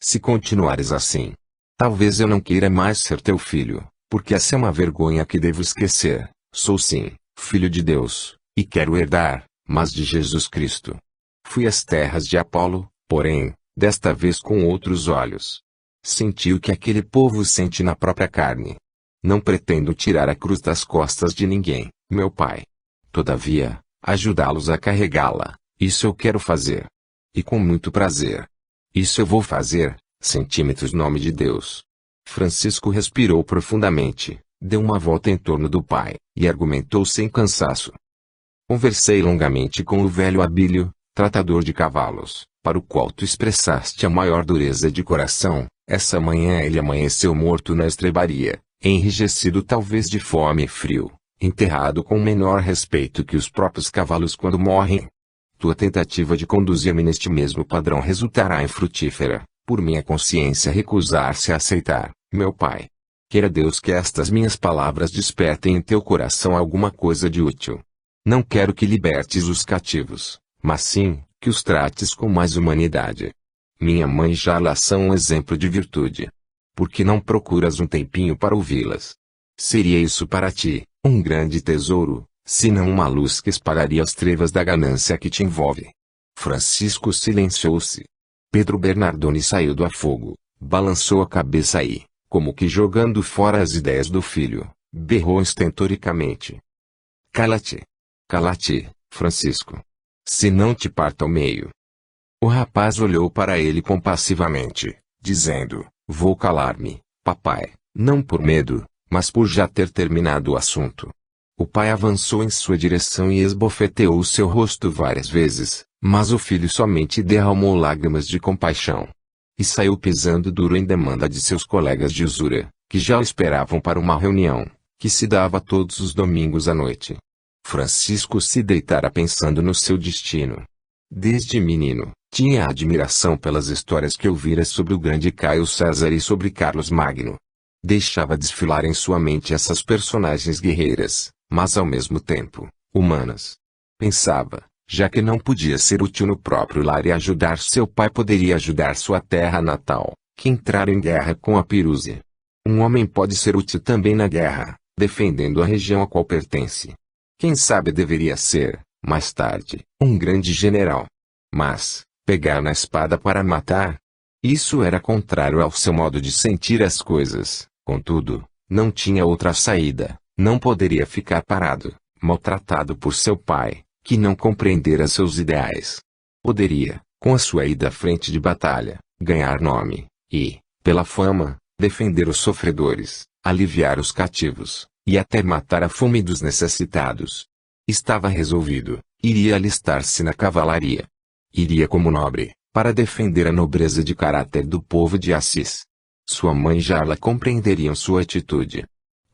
Se continuares assim, talvez eu não queira mais ser teu filho, porque essa é uma vergonha que devo esquecer. Sou sim, filho de Deus, e quero herdar, mas de Jesus Cristo. Fui às terras de Apolo, porém, desta vez com outros olhos. Senti o que aquele povo sente na própria carne. Não pretendo tirar a cruz das costas de ninguém, meu pai. Todavia, ajudá-los a carregá-la. Isso eu quero fazer. E com muito prazer. Isso eu vou fazer, centímetros nome de Deus. Francisco respirou profundamente, deu uma volta em torno do pai, e argumentou sem cansaço. Conversei longamente com o velho Abílio, tratador de cavalos, para o qual tu expressaste a maior dureza de coração. Essa manhã ele amanheceu morto na estrebaria, enrijecido talvez de fome e frio, enterrado com menor respeito que os próprios cavalos quando morrem. Tua tentativa de conduzir-me neste mesmo padrão resultará infrutífera, por minha consciência recusar-se a aceitar, meu pai. Queira Deus que estas minhas palavras despertem em teu coração alguma coisa de útil. Não quero que libertes os cativos, mas sim, que os trates com mais humanidade. Minha mãe e Jarla são um exemplo de virtude. Por que não procuras um tempinho para ouvi-las? Seria isso para ti, um grande tesouro, se não uma luz que espalharia as trevas da ganância que te envolve. Francisco silenciou-se. Pedro Bernardoni saiu do afogo, balançou a cabeça e, como que jogando fora as ideias do filho, berrou estentoricamente. Cala-te! Cala-te, Francisco! Se não te parto ao meio. O rapaz olhou para ele compassivamente, dizendo, vou calar-me, papai, não por medo, mas por já ter terminado o assunto. O pai avançou em sua direção e esbofeteou o seu rosto várias vezes, mas o filho somente derramou lágrimas de compaixão. E saiu pisando duro em demanda de seus colegas de usura, que já o esperavam para uma reunião, que se dava todos os domingos à noite. Francisco se deitara pensando no seu destino. Desde menino, tinha admiração pelas histórias que ouvira sobre o grande Caio César e sobre Carlos Magno. Deixava desfilar em sua mente essas personagens guerreiras, mas ao mesmo tempo, humanas. Pensava, já que não podia ser útil no próprio lar e ajudar seu pai, poderia ajudar sua terra natal, que entrara em guerra com a Pirúzia. Um homem pode ser útil também na guerra, defendendo a região a qual pertence. Quem sabe deveria ser, mais tarde, um grande general. Mas, pegar na espada para matar? Isso era contrário ao seu modo de sentir as coisas. Contudo, não tinha outra saída. Não poderia ficar parado, maltratado por seu pai, que não compreendera seus ideais. Poderia, com a sua ida à frente de batalha, ganhar nome, e, pela fama, defender os sofredores, aliviar os cativos, e até matar a fome dos necessitados. Estava resolvido, iria alistar-se na cavalaria. Iria como nobre, para defender a nobreza de caráter do povo de Assis. Sua mãe e Jarla compreenderiam sua atitude.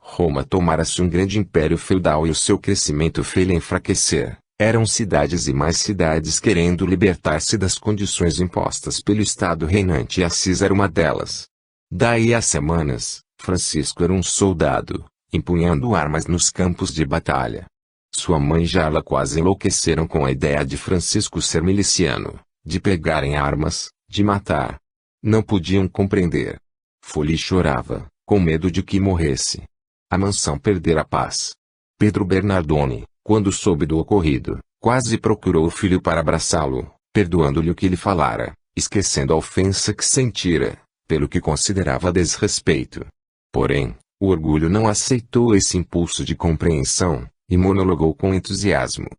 Roma tomara-se um grande império feudal e o seu crescimento fê-la enfraquecer. Eram cidades e mais cidades querendo libertar-se das condições impostas pelo Estado reinante e Assis era uma delas. Daí a semanas, Francisco era um soldado, empunhando armas nos campos de batalha. Sua mãe e Jarla quase enlouqueceram com a ideia de Francisco ser miliciano, de pegar em armas, de matar. Não podiam compreender. Folie chorava, com medo de que morresse. A mansão perdera a paz. Pedro Bernardoni, quando soube do ocorrido, quase procurou o filho para abraçá-lo, perdoando-lhe o que lhe falara, esquecendo a ofensa que sentira, pelo que considerava desrespeito. Porém, o orgulho não aceitou esse impulso de compreensão, e monologou com entusiasmo.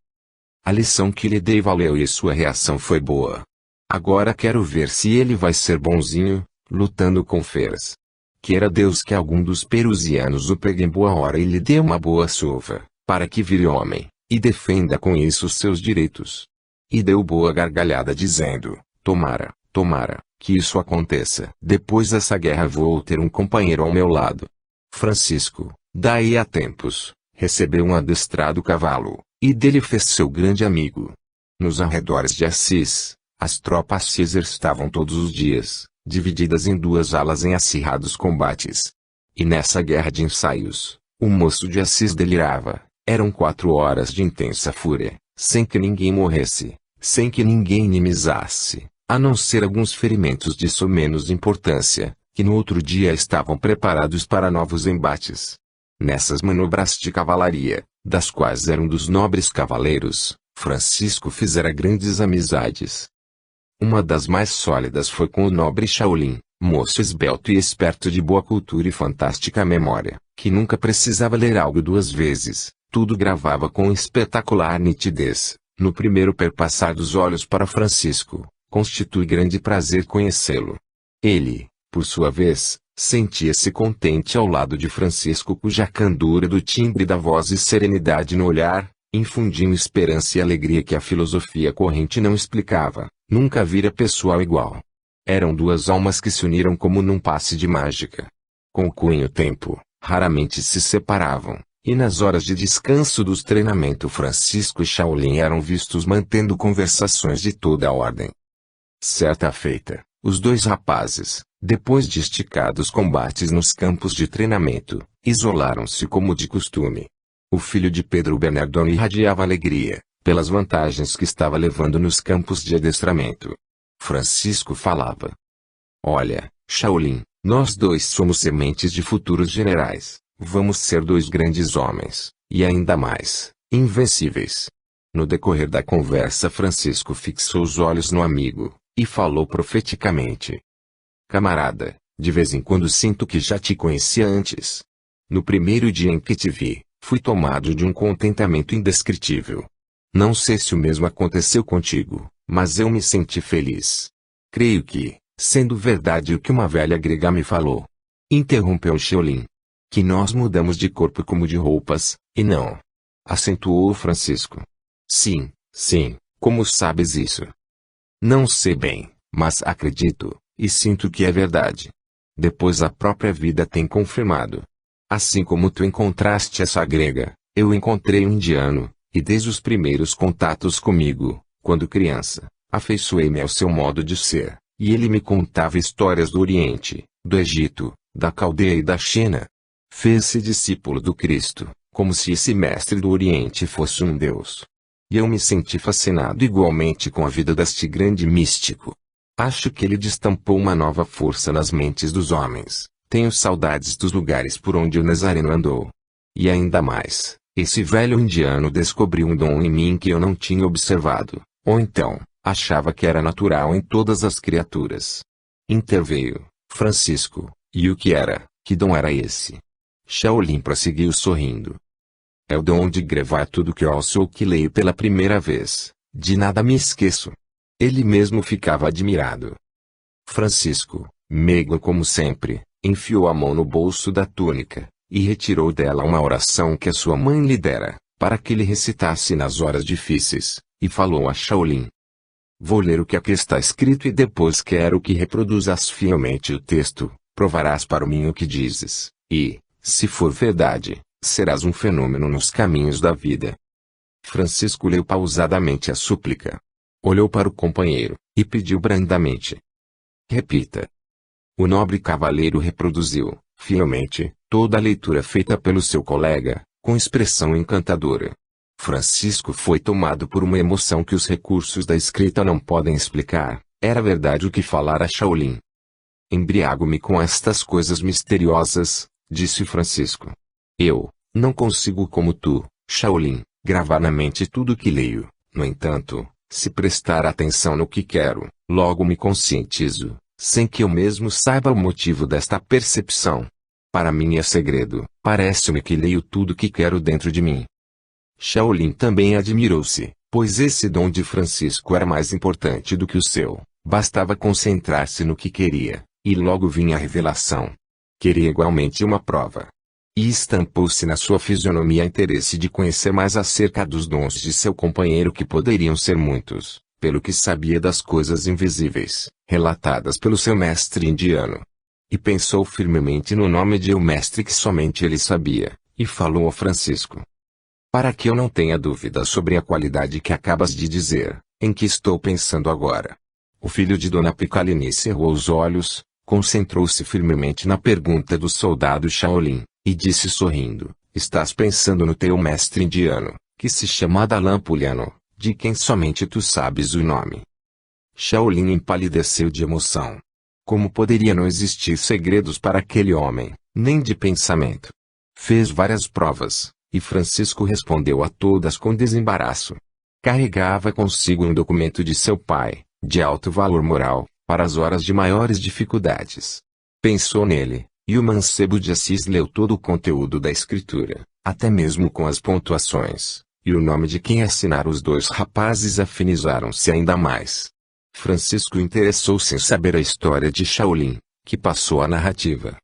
A lição que lhe dei valeu e sua reação foi boa. Agora quero ver se ele vai ser bonzinho, lutando com feras. Queira Deus que algum dos perusianos o pegue em boa hora e lhe dê uma boa sova, para que vire homem, e defenda com isso seus direitos. E deu boa gargalhada dizendo, tomara, que isso aconteça. Depois dessa guerra vou ter um companheiro ao meu lado. Francisco, daí a tempos, recebeu um adestrado cavalo, e dele fez seu grande amigo. Nos arredores de Assis, as tropas se exercitavam todos os dias, divididas em duas alas em acirrados combates. E nessa guerra de ensaios, o moço de Assis delirava. Eram 4 horas de intensa fúria, sem que ninguém morresse, sem que ninguém inimizasse, a não ser alguns ferimentos de menos importância, que no outro dia estavam preparados para novos embates. Nessas manobras de cavalaria, das quais era um dos nobres cavaleiros, Francisco fizera grandes amizades. Uma das mais sólidas foi com o nobre Shaolin, moço esbelto e esperto de boa cultura e fantástica memória, que nunca precisava ler algo 2 vezes, tudo gravava com espetacular nitidez. No primeiro perpassar dos olhos para Francisco, constitui grande prazer conhecê-lo. Ele, por sua vez, sentia-se contente ao lado de Francisco, cuja candura do timbre da voz e serenidade no olhar, infundiam esperança e alegria que a filosofia corrente não explicava. Nunca vira pessoal igual. Eram 2 almas que se uniram como num passe de mágica. Concluem o tempo, raramente se separavam, e nas horas de descanso dos treinamentos Francisco e Shaolin eram vistos mantendo conversações de toda a ordem. Certa feita, os 2 rapazes, depois de esticados combates nos campos de treinamento, isolaram-se como de costume. O filho de Pedro Bernardoni irradiava alegria, pelas vantagens que estava levando nos campos de adestramento. Francisco falava. Olha, Shaolin, nós 2 somos sementes de futuros generais, vamos ser 2 grandes homens, e ainda mais, invencíveis. No decorrer da conversa Francisco fixou os olhos no amigo, e falou profeticamente. Camarada, de vez em quando sinto que já te conhecia antes. No primeiro dia em que te vi, fui tomado de um contentamento indescritível. Não sei se o mesmo aconteceu contigo, mas eu me senti feliz. Creio que, sendo verdade o que uma velha grega me falou, interrompeu Shaolin, que nós mudamos de corpo como de roupas, e não. Acentuou Francisco. Sim, como sabes isso? Não sei bem, mas acredito, e sinto que é verdade. Depois a própria vida tem confirmado. Assim como tu encontraste essa grega, eu encontrei um indiano. E desde os primeiros contatos comigo, quando criança, afeiçoei-me ao seu modo de ser, e ele me contava histórias do Oriente, do Egito, da Caldeia e da China. Fez-se discípulo do Cristo, como se esse mestre do Oriente fosse um deus. E eu me senti fascinado igualmente com a vida deste grande místico. Acho que ele destampou uma nova força nas mentes dos homens. Tenho saudades dos lugares por onde o Nazareno andou. E ainda mais. Esse velho indiano descobriu um dom em mim que eu não tinha observado, ou então, achava que era natural em todas as criaturas. Interveio Francisco, e o que era, que dom era esse? Shaolin prosseguiu sorrindo. É o dom de gravar tudo que ouço ou que leio pela primeira vez, de nada me esqueço. Ele mesmo ficava admirado. Francisco, meigo como sempre, enfiou a mão no bolso da túnica, e retirou dela uma oração que a sua mãe lhe dera, para que ele recitasse nas horas difíceis, e falou a Shaolin. Vou ler o que aqui está escrito e depois quero que reproduzas fielmente o texto, provarás para mim o que dizes, e, se for verdade, serás um fenômeno nos caminhos da vida. Francisco leu pausadamente a súplica. Olhou para o companheiro, e pediu brandamente. Repita. O nobre cavaleiro reproduziu, fielmente, toda a leitura feita pelo seu colega, com expressão encantadora. Francisco foi tomado por uma emoção que os recursos da escrita não podem explicar. Era verdade o que falara Shaolin. Embriago-me com estas coisas misteriosas, disse Francisco. Eu, não consigo como tu, Shaolin, gravar na mente tudo o que leio. No entanto, se prestar atenção no que quero, logo me conscientizo, sem que eu mesmo saiba o motivo desta percepção. Para mim é segredo, parece-me que leio tudo o que quero dentro de mim. Shaolin também admirou-se, pois esse dom de Francisco era mais importante do que o seu. Bastava concentrar-se no que queria, e logo vinha a revelação. Queria igualmente uma prova. E estampou-se na sua fisionomia interesse de conhecer mais acerca dos dons de seu companheiro, que poderiam ser muitos, pelo que sabia das coisas invisíveis, relatadas pelo seu mestre indiano. E pensou firmemente no nome de um mestre que somente ele sabia, e falou ao Francisco. Para que eu não tenha dúvida sobre a qualidade que acabas de dizer, em que estou pensando agora. O filho de Dona Picalini cerrou os olhos, concentrou-se firmemente na pergunta do soldado Shaolin, e disse sorrindo, estás pensando no teu mestre indiano, que se chama Dalan Puliano, de quem somente tu sabes o nome. Shaolin empalideceu de emoção. Como poderia não existir segredos para aquele homem, nem de pensamento? Fez várias provas, e Francisco respondeu a todas com desembaraço. Carregava consigo um documento de seu pai, de alto valor moral, para as horas de maiores dificuldades. Pensou nele, e o mancebo de Assis leu todo o conteúdo da escritura, até mesmo com as pontuações, e o nome de quem assinara. Os dois rapazes afinizaram-se ainda mais. Francisco interessou-se em saber a história de Shaolin, que passou a narrativa.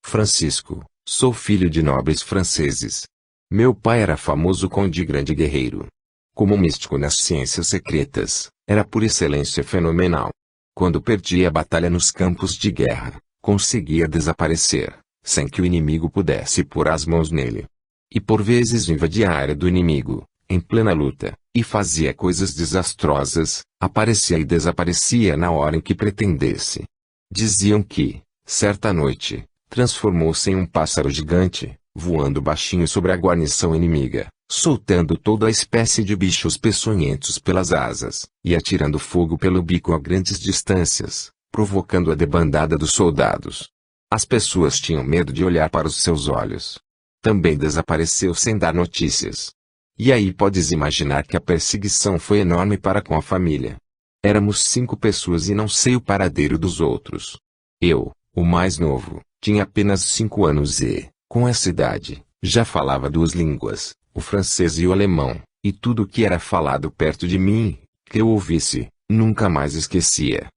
Francisco, sou filho de nobres franceses. Meu pai era famoso conde grande guerreiro. Como místico nas ciências secretas, era por excelência fenomenal. Quando perdia a batalha nos campos de guerra, conseguia desaparecer, sem que o inimigo pudesse pôr as mãos nele. E por vezes invadia a área do inimigo, em plena luta, e fazia coisas desastrosas, aparecia e desaparecia na hora em que pretendesse. Diziam que, certa noite, transformou-se em um pássaro gigante, voando baixinho sobre a guarnição inimiga, soltando toda a espécie de bichos peçonhentos pelas asas, e atirando fogo pelo bico a grandes distâncias, provocando a debandada dos soldados. As pessoas tinham medo de olhar para os seus olhos. Também desapareceu sem dar notícias. E aí podes imaginar que a perseguição foi enorme para com a família. Éramos 5 pessoas e não sei o paradeiro dos outros. Eu, o mais novo, tinha apenas 5 anos e, com essa idade, já falava 2 línguas, o francês e o alemão, e tudo o que era falado perto de mim, que eu ouvisse, nunca mais esquecia.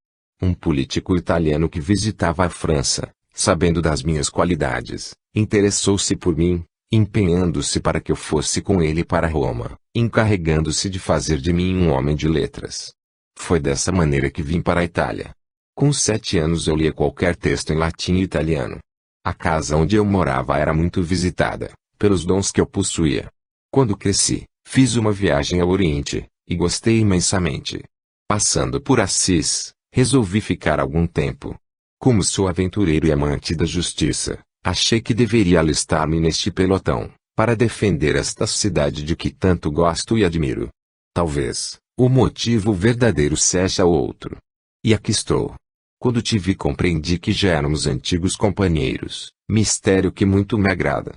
Um político italiano que visitava a França, sabendo das minhas qualidades, interessou-se por mim, empenhando-se para que eu fosse com ele para Roma, encarregando-se de fazer de mim um homem de letras. Foi dessa maneira que vim para a Itália. Com 7 anos eu lia qualquer texto em latim e italiano. A casa onde eu morava era muito visitada, pelos dons que eu possuía. Quando cresci, fiz uma viagem ao Oriente, e gostei imensamente. Passando por Assis, resolvi ficar algum tempo. Como sou aventureiro e amante da justiça, achei que deveria alistar-me neste pelotão, para defender esta cidade de que tanto gosto e admiro. Talvez, o motivo verdadeiro seja outro. E aqui estou. Quando te vi compreendi que já éramos antigos companheiros, mistério que muito me agrada.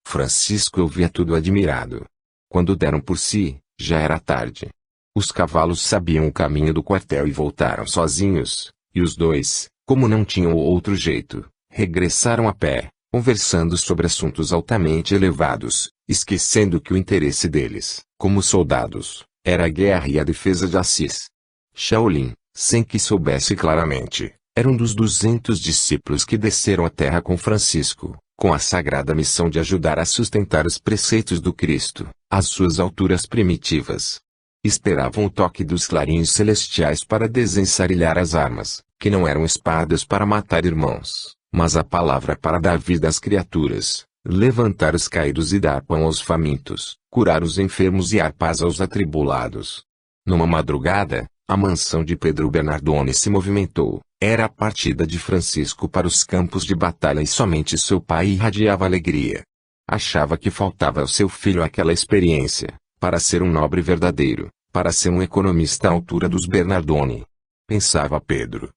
Francisco ouvia tudo admirado. Quando deram por si, já era tarde. Os cavalos sabiam o caminho do quartel e voltaram sozinhos, e os dois, como não tinham outro jeito, regressaram a pé, conversando sobre assuntos altamente elevados, esquecendo que o interesse deles, como soldados, era a guerra e a defesa de Assis. Shaolin, sem que soubesse claramente, era um dos 200 discípulos que desceram à terra com Francisco, com a sagrada missão de ajudar a sustentar os preceitos do Cristo, às suas alturas primitivas. Esperavam o toque dos clarins celestiais para desensarilhar as armas, que não eram espadas para matar irmãos, mas a palavra para dar vida às criaturas, levantar os caídos e dar pão aos famintos, curar os enfermos e dar paz aos atribulados. Numa madrugada, A mansão de Pedro Bernardone se movimentou. Era a partida de Francisco para os campos de batalha e somente seu pai irradiava alegria. Achava que faltava ao seu filho aquela experiência, para ser um nobre verdadeiro, para ser um economista à altura dos Bernardone. Pensava Pedro.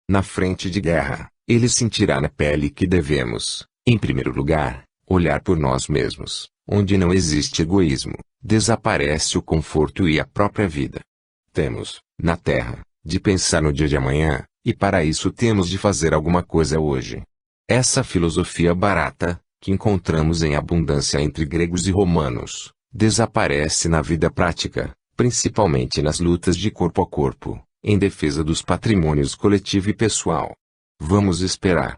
Na frente de guerra, ele sentirá na pele que devemos, em primeiro lugar, olhar por nós mesmos. Onde não existe egoísmo, desaparece o conforto e a própria vida. Temos, na terra, de pensar no dia de amanhã, e para isso temos de fazer alguma coisa hoje. Essa filosofia barata, que encontramos em abundância entre gregos e romanos, desaparece na vida prática, principalmente nas lutas de corpo a corpo, em defesa dos patrimônios coletivo e pessoal. Vamos esperar.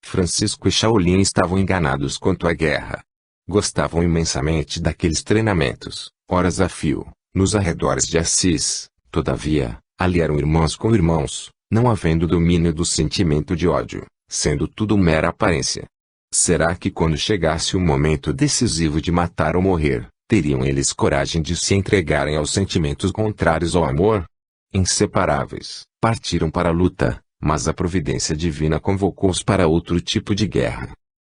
Francisco e Shaolin estavam enganados quanto à guerra. Gostavam imensamente daqueles treinamentos, horas a fio, nos arredores de Assis. Todavia, ali eram irmãos com irmãos, não havendo domínio do sentimento de ódio, sendo tudo mera aparência. Será que quando chegasse o momento decisivo de matar ou morrer, teriam eles coragem de se entregarem aos sentimentos contrários ao amor? Inseparáveis, partiram para a luta, mas a providência divina convocou-os para outro tipo de guerra.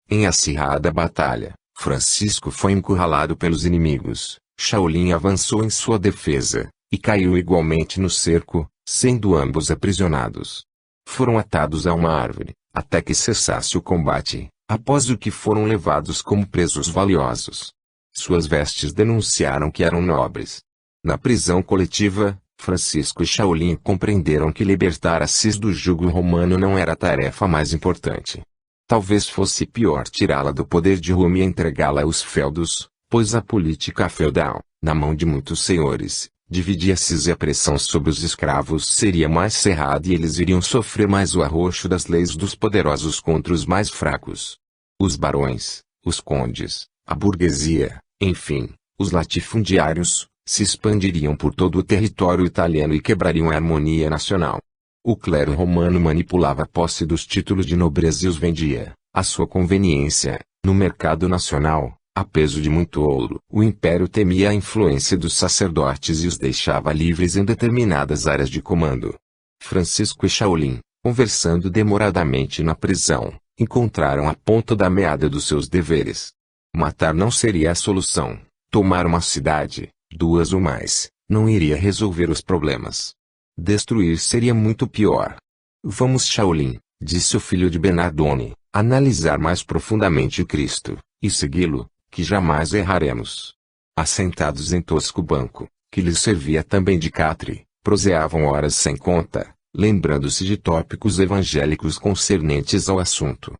Em acirrada batalha, Francisco foi encurralado pelos inimigos, Shaolin avançou em sua defesa, e caiu igualmente no cerco, sendo ambos aprisionados. Foram atados a uma árvore, até que cessasse o combate, após o que foram levados como presos valiosos. Suas vestes denunciaram que eram nobres. Na prisão coletiva, Francisco e Shaolin compreenderam que libertar Assis do jugo romano não era a tarefa mais importante. Talvez fosse pior tirá-la do poder de Roma e entregá-la aos feudos, pois a política feudal, na mão de muitos senhores, dividia-se e a pressão sobre os escravos seria mais cerrada e eles iriam sofrer mais o arroxo das leis dos poderosos contra os mais fracos. Os barões, os condes, a burguesia, enfim, os latifundiários, se expandiriam por todo o território italiano e quebrariam a harmonia nacional. O clero romano manipulava a posse dos títulos de nobreza e os vendia, à sua conveniência, no mercado nacional, a peso de muito ouro. O império temia a influência dos sacerdotes e os deixava livres em determinadas áreas de comando. Francisco e Shaolin, conversando demoradamente na prisão, encontraram a ponta da meada dos seus deveres. Matar não seria a solução. Tomar uma cidade, duas ou mais, não iria resolver os problemas. Destruir seria muito pior. Vamos, Shaolin, disse o filho de Bernardone, analisar mais profundamente o Cristo, e segui-lo, que jamais erraremos. Assentados em tosco banco, que lhes servia também de catre, proseavam horas sem conta, lembrando-se de tópicos evangélicos concernentes ao assunto.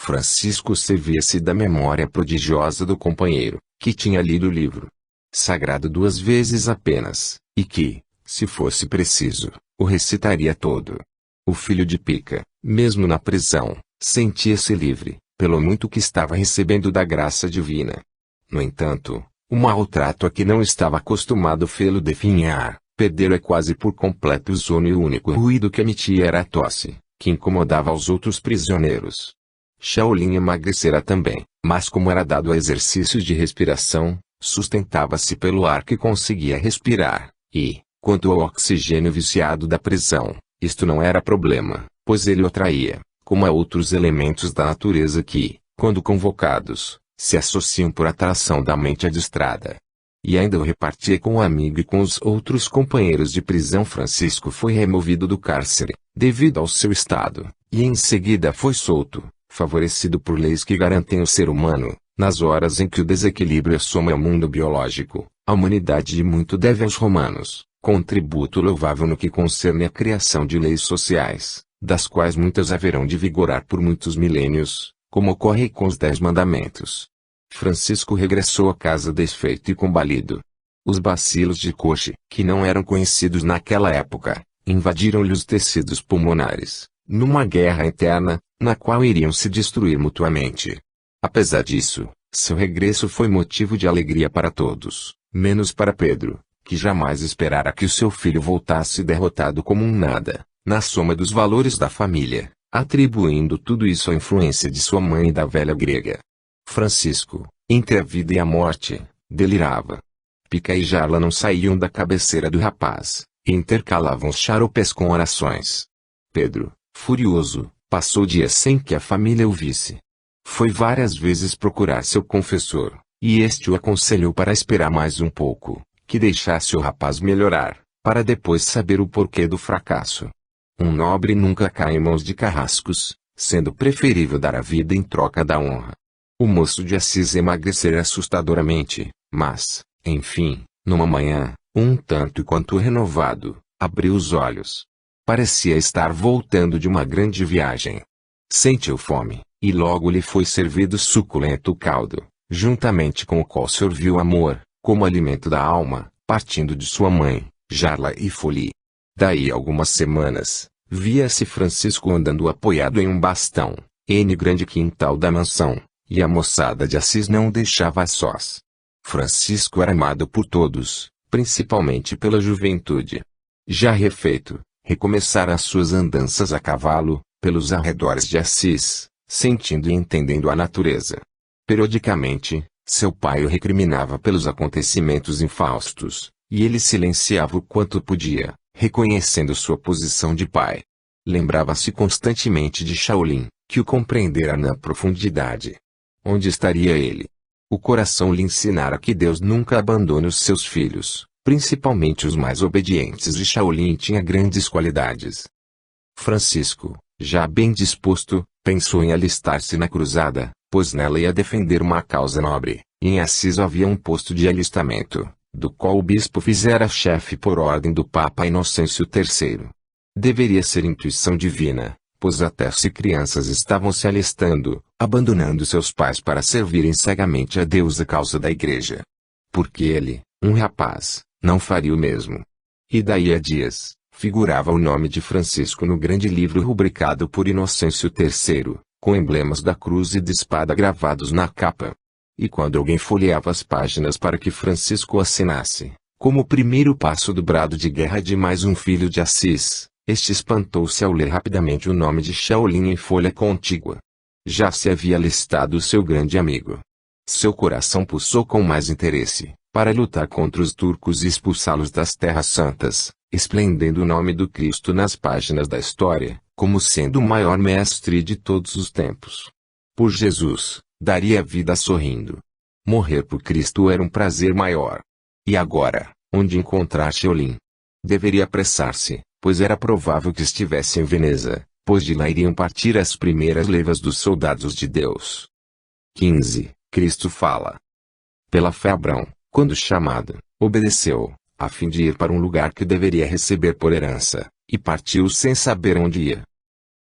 Francisco servia-se da memória prodigiosa do companheiro, que tinha lido o livro sagrado 2 vezes apenas, e que, se fosse preciso, o recitaria todo. O filho de Pica, mesmo na prisão, sentia-se livre, pelo muito que estava recebendo da graça divina. No entanto, o maltrato a que não estava acostumado fê-lo definhar, perdera quase por completo o sono e o único ruído que emitia era a tosse, que incomodava os outros prisioneiros. Shaolin emagrecera também, mas como era dado a exercícios de respiração, sustentava-se pelo ar que conseguia respirar, e, quanto ao oxigênio viciado da prisão, isto não era problema, pois ele o atraía, como a outros elementos da natureza que, quando convocados, se associam por atração da mente adistrada. E ainda o repartia com o amigo e com os outros companheiros de prisão. Francisco foi removido do cárcere, devido ao seu estado, e em seguida foi solto, favorecido por leis que garantem o ser humano, nas horas em que o desequilíbrio assoma ao mundo biológico. A humanidade de muito deve aos romanos, com um tributo louvável no que concerne à criação de leis sociais, das quais muitas haverão de vigorar por muitos milênios, como ocorre com os 10 mandamentos. Francisco regressou à casa desfeito e combalido. Os bacilos de Koch, que não eram conhecidos naquela época, invadiram-lhe os tecidos pulmonares, numa guerra eterna, na qual iriam se destruir mutuamente. Apesar disso, seu regresso foi motivo de alegria para todos, menos para Pedro, que jamais esperara que o seu filho voltasse derrotado como um nada, na soma dos valores da família, atribuindo tudo isso à influência de sua mãe e da velha grega. Francisco, entre a vida e a morte, delirava. Pica e Jarla não saíam da cabeceira do rapaz, e intercalavam os xaropes com orações. Pedro, furioso, passou dias sem que a família o visse. Foi várias vezes procurar seu confessor, e este o aconselhou para esperar mais um pouco, que deixasse o rapaz melhorar, para depois saber o porquê do fracasso. Um nobre nunca cai em mãos de carrascos, sendo preferível dar a vida em troca da honra. O moço de Assis emagrecera assustadoramente, mas, enfim, numa manhã, um tanto quanto renovado, abriu os olhos. Parecia estar voltando de uma grande viagem. Sentiu fome, e logo lhe foi servido suculento caldo, juntamente com o qual sorviu amor, como alimento da alma, partindo de sua mãe, Jarla e Folie. Daí algumas semanas, via-se Francisco andando apoiado em um bastão, no grande quintal da mansão, e a moçada de Assis não o deixava a sós. Francisco era amado por todos, principalmente pela juventude. Já refeito, recomeçara as suas andanças a cavalo, pelos arredores de Assis, sentindo e entendendo a natureza. Periodicamente, seu pai o recriminava pelos acontecimentos infaustos, e ele silenciava o quanto podia, reconhecendo sua posição de pai. Lembrava-se constantemente de Shaolin, que o compreendera na profundidade. Onde estaria ele? O coração lhe ensinara que Deus nunca abandona os seus filhos, principalmente os mais obedientes, e Shaolin tinha grandes qualidades. Francisco, já bem disposto, pensou em alistar-se na cruzada, pois nela ia defender uma causa nobre, e em Assis havia um posto de alistamento, do qual o bispo fizera chefe por ordem do Papa Inocêncio III. Deveria ser intuição divina, pois até se crianças estavam se alistando, abandonando seus pais para servirem cegamente a Deus a causa da igreja. Porque ele, um rapaz, não faria o mesmo. E daí a dias, figurava o nome de Francisco no grande livro rubricado por Inocêncio III, com emblemas da cruz e de espada gravados na capa. E quando alguém folheava as páginas para que Francisco assinasse, como o primeiro passo do brado de guerra de mais um filho de Assis, este espantou-se ao ler rapidamente o nome de Shaolin em folha contígua. Já se havia alistado seu grande amigo. Seu coração pulsou com mais interesse, para lutar contra os turcos e expulsá-los das terras santas, esplendendo o nome do Cristo nas páginas da história, como sendo o maior mestre de todos os tempos. Por Jesus, daria a vida sorrindo. Morrer por Cristo era um prazer maior. E agora, onde encontrar Shaolin? Deveria apressar-se, pois era provável que estivesse em Veneza, pois de lá iriam partir as primeiras levas dos soldados de Deus. 15. Cristo fala. Pela fé Abrão, quando chamado, obedeceu, a fim de ir para um lugar que deveria receber por herança, e partiu sem saber onde ia.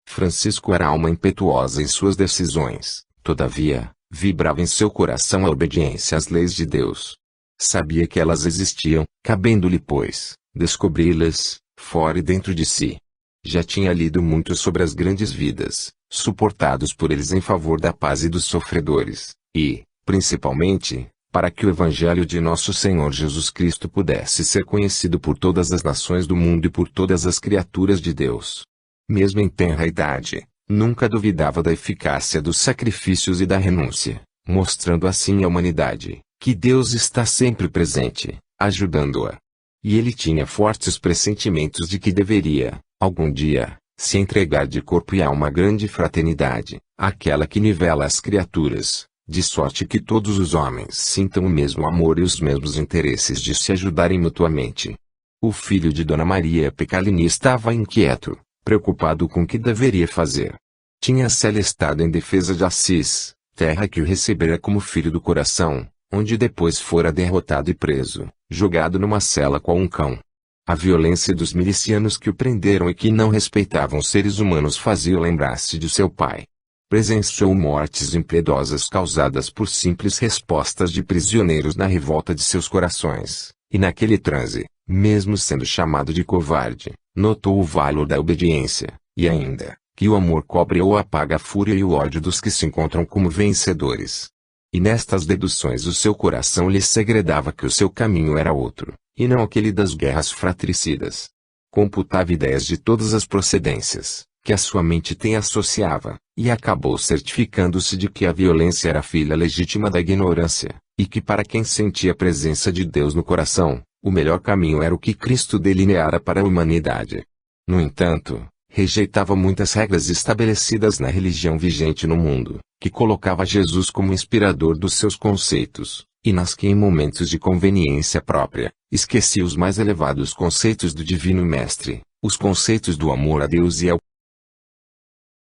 Francisco era alma impetuosa em suas decisões, todavia, vibrava em seu coração a obediência às leis de Deus. Sabia que elas existiam, cabendo-lhe, pois, descobri-las, fora e dentro de si. Já tinha lido muito sobre as grandes vidas, suportados por eles em favor da paz e dos sofredores, e, principalmente, para que o Evangelho de nosso Senhor Jesus Cristo pudesse ser conhecido por todas as nações do mundo e por todas as criaturas de Deus. Mesmo em tenra idade, nunca duvidava da eficácia dos sacrifícios e da renúncia, mostrando assim à humanidade, que Deus está sempre presente, ajudando-a. E ele tinha fortes pressentimentos de que deveria, algum dia, se entregar de corpo e alma à grande fraternidade, aquela que nivela as criaturas, de sorte que todos os homens sintam o mesmo amor e os mesmos interesses de se ajudarem mutuamente. O filho de Dona Maria Pecalini estava inquieto, preocupado com o que deveria fazer. Tinha-se alistado em defesa de Assis, terra que o recebera como filho do coração, onde depois fora derrotado e preso, jogado numa cela qual um cão. A violência dos milicianos que o prenderam e que não respeitavam seres humanos fazia lembrar-se de seu pai. Presenciou mortes impiedosas causadas por simples respostas de prisioneiros na revolta de seus corações, e naquele transe, mesmo sendo chamado de covarde, notou o valor da obediência, e ainda, que o amor cobre ou apaga a fúria e o ódio dos que se encontram como vencedores. E nestas deduções o seu coração lhe segredava que o seu caminho era outro, e não aquele das guerras fratricidas. Computava ideias de todas as procedências, que a sua mente tem associava, e acabou certificando-se de que a violência era filha legítima da ignorância, e que para quem sentia a presença de Deus no coração, O melhor caminho era o que Cristo delineara para a humanidade. No entanto, rejeitava muitas regras estabelecidas na religião vigente no mundo, que colocava Jesus como inspirador dos seus conceitos, e nas que em momentos de conveniência própria, esquecia os mais elevados conceitos do Divino Mestre, os conceitos do amor a Deus e ao